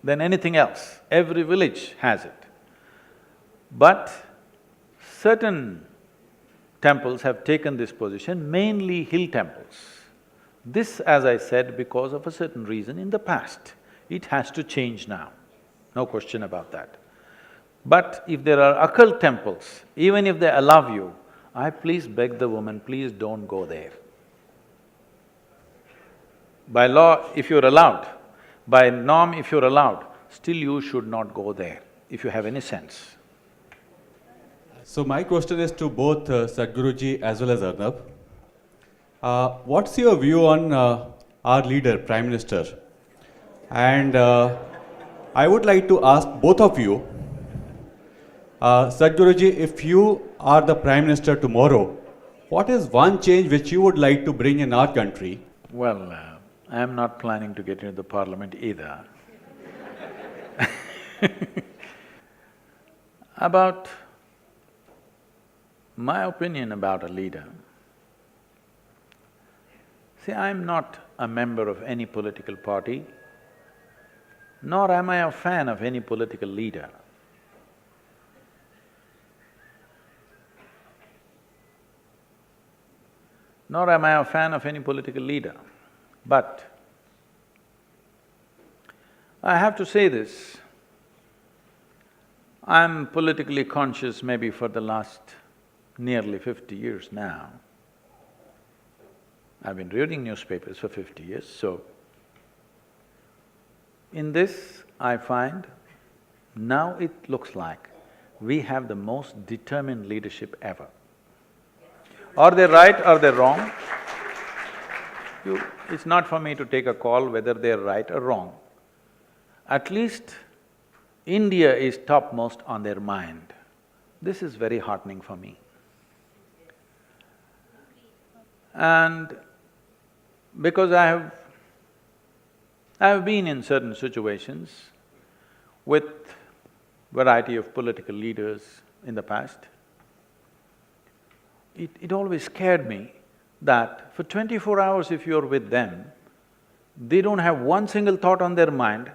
than anything else. Every village has it. But certain temples have taken this position, mainly hill temples. This, as I said, because of a certain reason in the past. It has to change now, no question about that. But if there are occult temples, even if they allow you, I please beg the woman, please don't go there. By law, if you're allowed, by norm, if you're allowed, still you should not go there, if you have any sense. So my question is to both Sadhguruji as well as Arnab. What's your view on our leader, Prime Minister? And I would like to ask both of you, Sadhguruji, if you are the Prime Minister tomorrow, what is one change which you would like to bring in our country? Well, I am not planning to get into the parliament either. About my opinion about a leader, see, I am not a member of any political party, nor am I a fan of any political leader. Nor am I a fan of any political leader. But I have to say this, I'm politically conscious maybe for the last nearly 50 years now. I've been reading newspapers for 50 years, so in this I find now it looks like we have the most determined leadership ever. Are they right or they're wrong? It's not for me to take a call whether they're right or wrong. At least India is topmost on their mind. This is very heartening for me. And because I have been in certain situations with variety of political leaders in the past, it always scared me that for 24 hours if you're with them, they don't have one single thought on their mind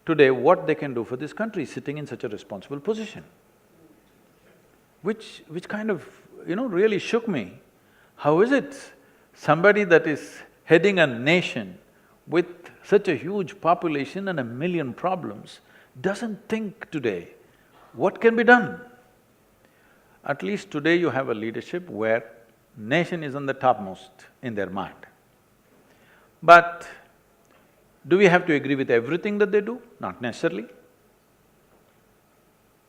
today what they can do for this country sitting in such a responsible position. Which kind of, really shook me. How is it somebody that is heading a nation with such a huge population and 1 million problems doesn't think today what can be done? At least today you have a leadership where nation is on the topmost in their mind. But do we have to agree with everything that they do? Not necessarily.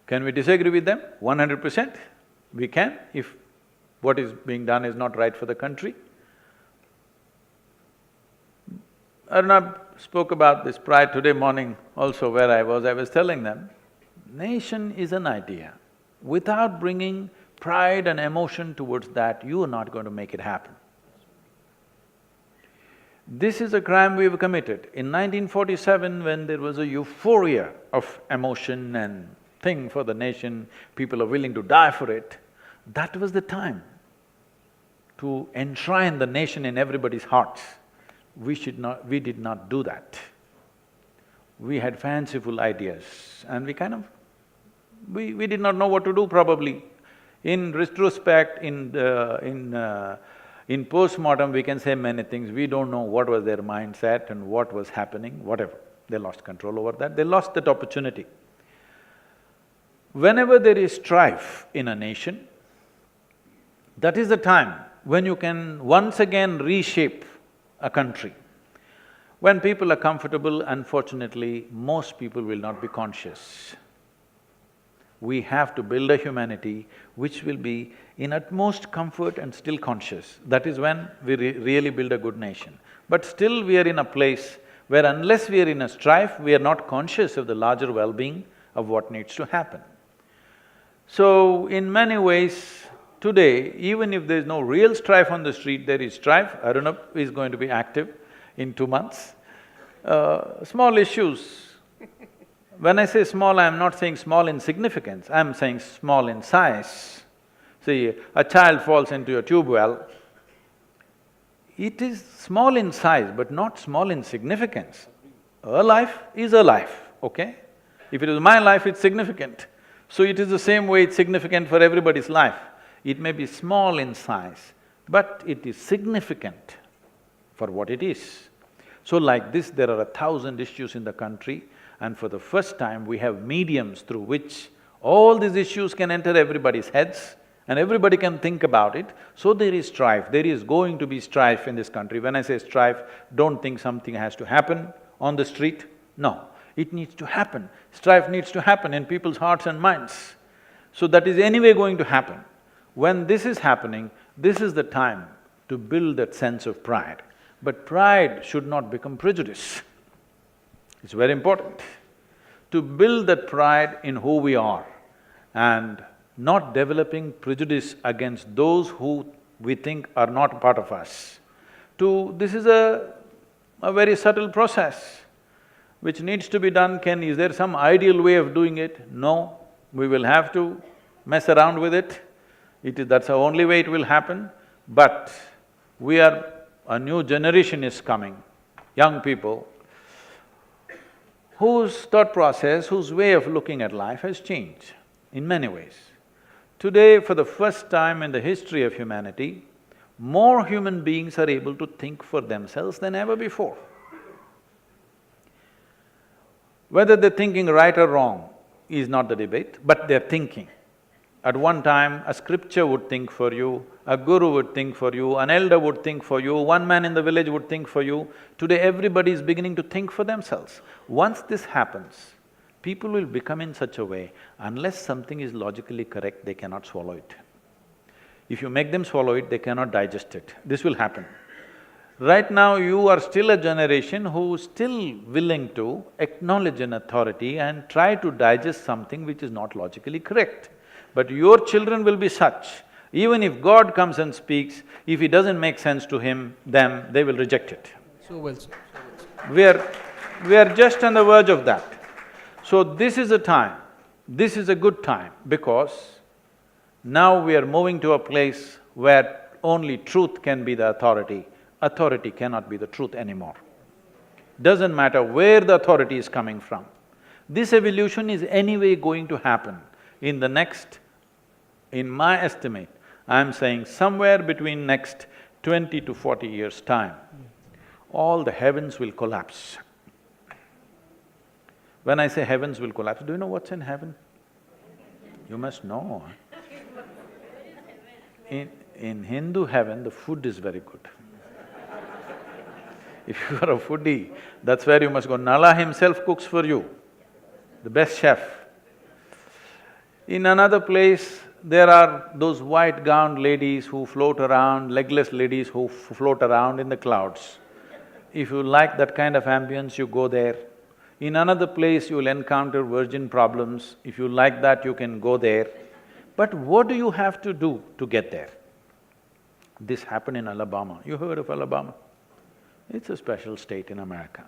Can we disagree with them? 100%. We can, if what is being done is not right for the country. Arnab spoke about this prior today morning also where I was telling them, nation is an idea. Without bringing pride and emotion towards that, you are not going to make it happen. This is a crime we've committed. In 1947, when there was a euphoria of emotion and thing for the nation, people are willing to die for it, that was the time to enshrine the nation in everybody's hearts. We did not do that. We had fanciful ideas and we did not know what to do probably. In retrospect, in postmortem, we can say many things. We don't know what was their mindset and what was happening, whatever. They lost control over that, they lost that opportunity. Whenever there is strife in a nation, that is the time when you can once again reshape a country. When people are comfortable, unfortunately, most people will not be conscious. We have to build a humanity which will be in utmost comfort and still conscious. That is when we really build a good nation. But still we are in a place where unless we are in a strife, we are not conscious of the larger well-being of what needs to happen. So, in many ways, today, even if there is no real strife on the street, there is strife. Arnab is going to be active in 2 months. Small issues. When I say small, I'm not saying small in significance, I'm saying small in size. See, a child falls into a tube well, it is small in size but not small in significance. A life is a life, okay? If it is my life, it's significant. So it is the same way it's significant for everybody's life. It may be small in size, but it is significant for what it is. So like this, there are 1,000 issues in the country, and for the first time we have mediums through which all these issues can enter everybody's heads and everybody can think about it. So there is strife, there is going to be strife in this country. When I say strife, don't think something has to happen on the street. No, it needs to happen. Strife needs to happen in people's hearts and minds. So that is anyway going to happen. When this is happening, this is the time to build that sense of pride. But pride should not become prejudice. It's very important to build that pride in who we are and not developing prejudice against those who we think are not part of us. This is a very subtle process which needs to be done. Is there some ideal way of doing it? No, we will have to mess around with it. That's the only way it will happen. But a new generation is coming, young people, whose thought process, whose way of looking at life has changed in many ways. Today, for the first time in the history of humanity, more human beings are able to think for themselves than ever before. Whether they're thinking right or wrong is not the debate, but they're thinking. At one time, a scripture would think for you, a guru would think for you, an elder would think for you, one man in the village would think for you. Today, everybody is beginning to think for themselves. Once this happens, people will become in such a way, unless something is logically correct, they cannot swallow it. If you make them swallow it, they cannot digest it. This will happen. Right now, you are still a generation who is still willing to acknowledge an authority and try to digest something which is not logically correct. But your children will be such, even if God comes and speaks, if it doesn't make sense to them, they will reject it. So well said, so well said. We are just on the verge of that. So this is a time, this is a good time, because now we are moving to a place where only truth can be the authority. Authority cannot be the truth anymore. Doesn't matter where the authority is coming from. This evolution is anyway going to happen in the next, in my estimate, I'm saying somewhere between next 20 to 40 years' time, all the heavens will collapse. When I say heavens will collapse, do you know what's in heaven? You must know. In Hindu heaven, the food is very good. If you are a foodie, that's where you must go. Nala himself cooks for you, the best chef. In another place, there are those white-gowned ladies who float around, legless ladies who float around in the clouds. If you like that kind of ambience, you go there. In another place, you will encounter virgin problems. If you like that, you can go there. But what do you have to do to get there? This happened in Alabama. You heard of Alabama? It's a special state in America.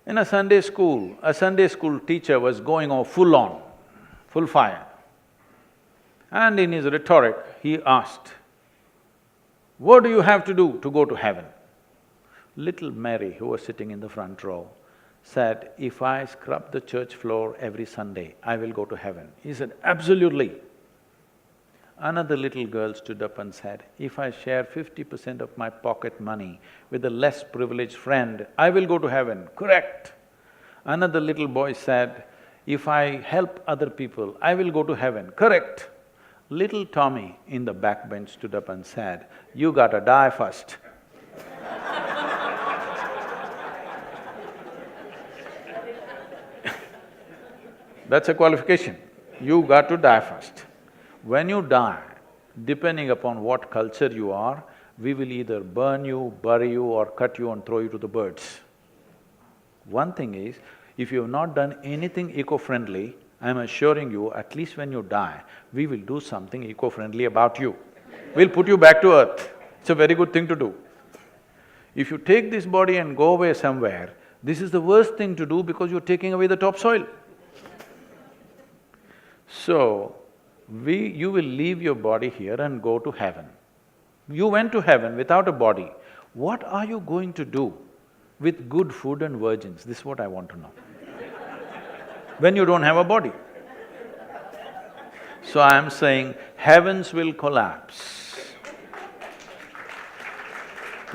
In a Sunday school teacher was going on full fire. And in his rhetoric, he asked, "What do you have to do to go to heaven?" Little Mary, who was sitting in the front row, said, "If I scrub the church floor every Sunday, I will go to heaven." He said, "Absolutely." Another little girl stood up and said, "If I share 50% of my pocket money with a less privileged friend, I will go to heaven." Correct. Another little boy said, "If I help other people, I will go to heaven." Correct. Little Tommy in the back bench stood up and said, "You gotta die first." That's a qualification. You got to die first. When you die, depending upon what culture you are, we will either burn you, bury you or cut you and throw you to the birds. One thing is, if you have not done anything eco-friendly, I'm assuring you, at least when you die, we will do something eco-friendly about you. We'll put you back to earth. It's a very good thing to do. If you take this body and go away somewhere, this is the worst thing to do because you're taking away the topsoil. So, you will leave your body here and go to heaven. You went to heaven without a body. What are you going to do with good food and virgins? This is what I want to know. When you don't have a body. So I am saying, heavens will collapse.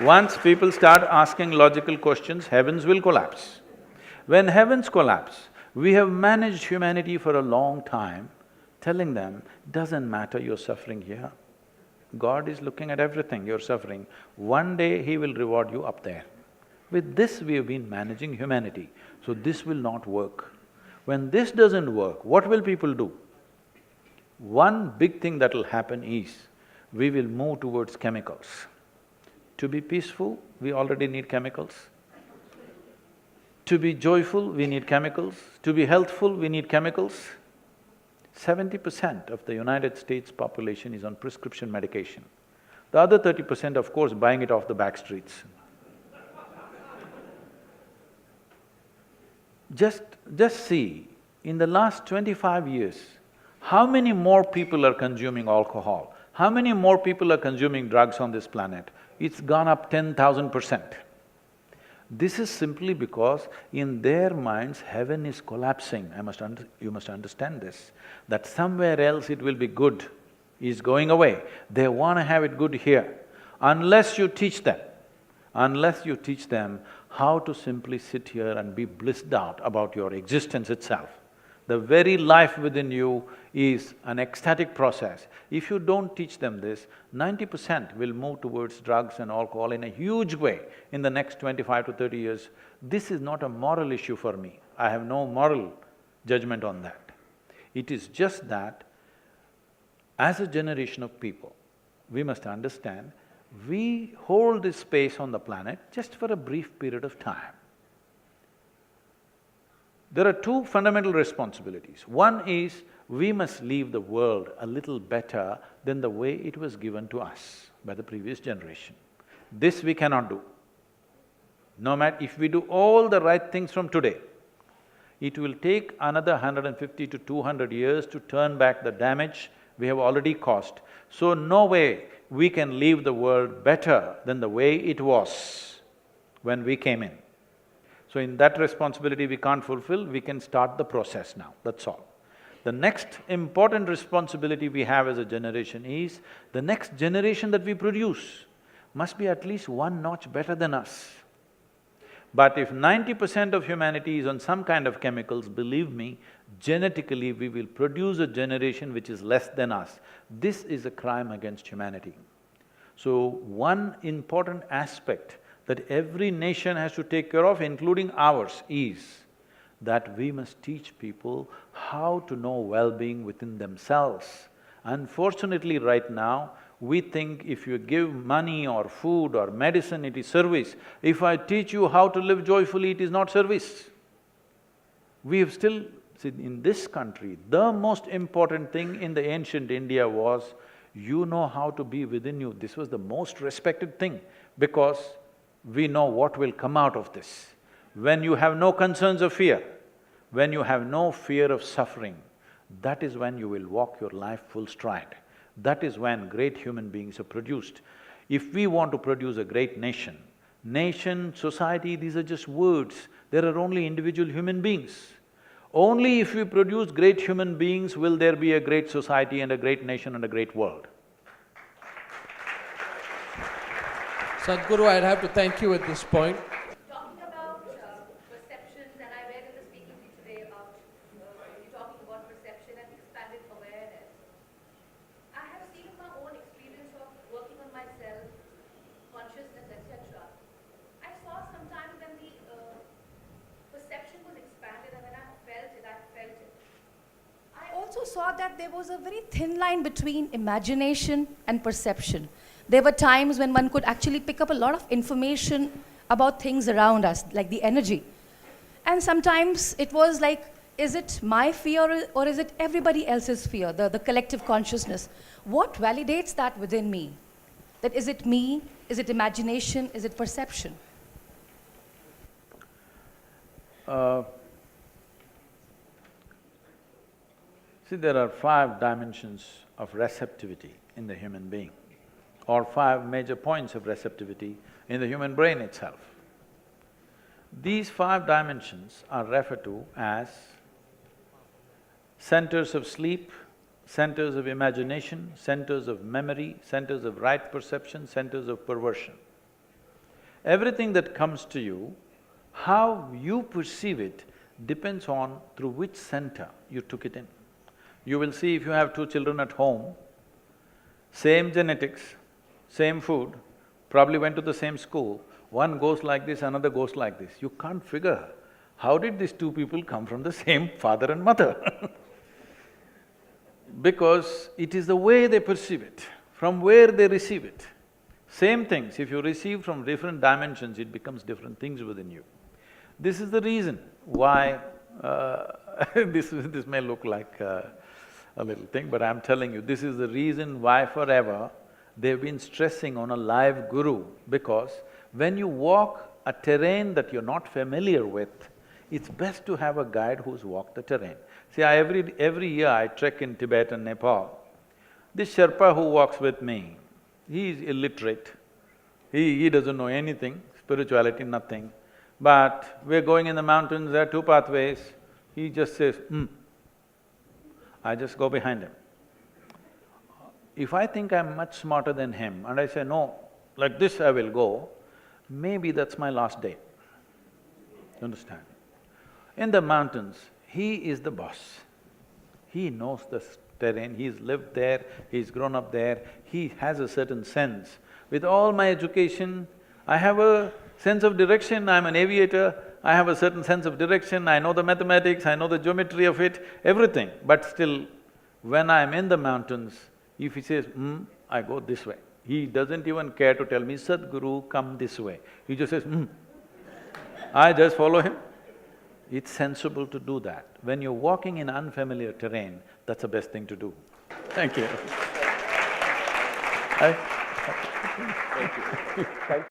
Once people start asking logical questions, heavens will collapse. When heavens collapse, we have managed humanity for a long time, telling them, doesn't matter you're suffering here. God is looking at everything you're suffering. One day He will reward you up there. With this we have been managing humanity, so this will not work. When this doesn't work, what will people do? One big thing that will happen is, we will move towards chemicals. To be peaceful, we already need chemicals. To be joyful, we need chemicals. To be healthful, we need chemicals. 70% of the United States population is on prescription medication. The other 30%, of course, buying it off the back streets. Just see, in the last 25 years, how many more people are consuming alcohol? How many more people are consuming drugs on this planet? It's gone up 10,000%. This is simply because in their minds, heaven is collapsing. You must understand this, that somewhere else it will be good, is going away. They want to have it good here. Unless you teach them how to simply sit here and be blissed out about your existence itself. The very life within you is an ecstatic process. If you don't teach them this, 90% will move towards drugs and alcohol in a huge way in the next 25 to 30 years. This is not a moral issue for me. I have no moral judgment on that. It is just that, as a generation of people, we must understand, we hold this space on the planet just for a brief period of time. There are two fundamental responsibilities. One is, we must leave the world a little better than the way it was given to us by the previous generation. This we cannot do. No matter if we do all the right things from today, it will take another 150 to 200 years to turn back the damage we have already caused. So no way we can leave the world better than the way it was when we came in. So in that responsibility we can't fulfill, we can start the process now, that's all. The next important responsibility we have as a generation is, the next generation that we produce must be at least one notch better than us. But if 90% of humanity is on some kind of chemicals, believe me, genetically we will produce a generation which is less than us. This is a crime against humanity. So one important aspect that every nation has to take care of, including ours, is that we must teach people how to know well-being within themselves. Unfortunately, right now, we think if you give money or food or medicine, it is service. If I teach you how to live joyfully, it is not service. We have still… See, in this country, the most important thing in the ancient India was, you know how to be within you. This was the most respected thing, because we know what will come out of this. When you have no concerns of fear, when you have no fear of suffering, that is when you will walk your life full stride. That is when great human beings are produced. If we want to produce a great nation, society, these are just words, there are only individual human beings. Only if we produce great human beings will there be a great society and a great nation and a great world. Sadhguru, I'd have to thank you at this point. Talking about perceptions, and I read in the speaking to you today about you talking about perception and expanded awareness. I have seen in my own experience of working on myself, consciousness, etc. I saw sometimes when the perception was expanded and when I felt it, saw that there was a very thin line between imagination and perception. There were times when one could actually pick up a lot of information about things around us, like the energy. And sometimes it was like, is it my fear or is it everybody else's fear, the collective consciousness? What validates that within me? That is it me? Is it imagination? Is it perception? See, there are 5 dimensions of receptivity in the human being, or 5 major points of receptivity in the human brain itself. These 5 dimensions are referred to as centers of sleep, centers of imagination, centers of memory, centers of right perception, centers of perversion. Everything that comes to you, how you perceive it depends on through which center you took it in. You will see if you have 2 children at home, same genetics, same food, probably went to the same school, one goes like this, another goes like this. You can't figure, how did these 2 people come from the same father and mother? Because it is the way they perceive it, from where they receive it. Same things, if you receive from different dimensions, it becomes different things within you. This is the reason why this may look like a little thing, but I'm telling you, this is the reason why forever they've been stressing on a live guru, because when you walk a terrain that you're not familiar with, it's best to have a guide who's walked the terrain. See, every year I trek in Tibet and Nepal. This Sherpa who walks with me, he is illiterate, he doesn't know anything, spirituality, nothing. But we're going in the mountains, there are 2 pathways, he just says, I just go behind him. If I think I'm much smarter than him and I say, no, like this I will go, maybe that's my last day. You understand? In the mountains, he is the boss. He knows the terrain, he's lived there, he's grown up there, he has a certain sense. With all my education, I have a sense of direction, I'm an aviator, I have a certain sense of direction, I know the mathematics, I know the geometry of it, everything. But still, when I'm in the mountains, if he says, I go this way. He doesn't even care to tell me, Sadhguru, come this way. He just says, I just follow him. It's sensible to do that. When you're walking in unfamiliar terrain, that's the best thing to do. Thank you. Thank you.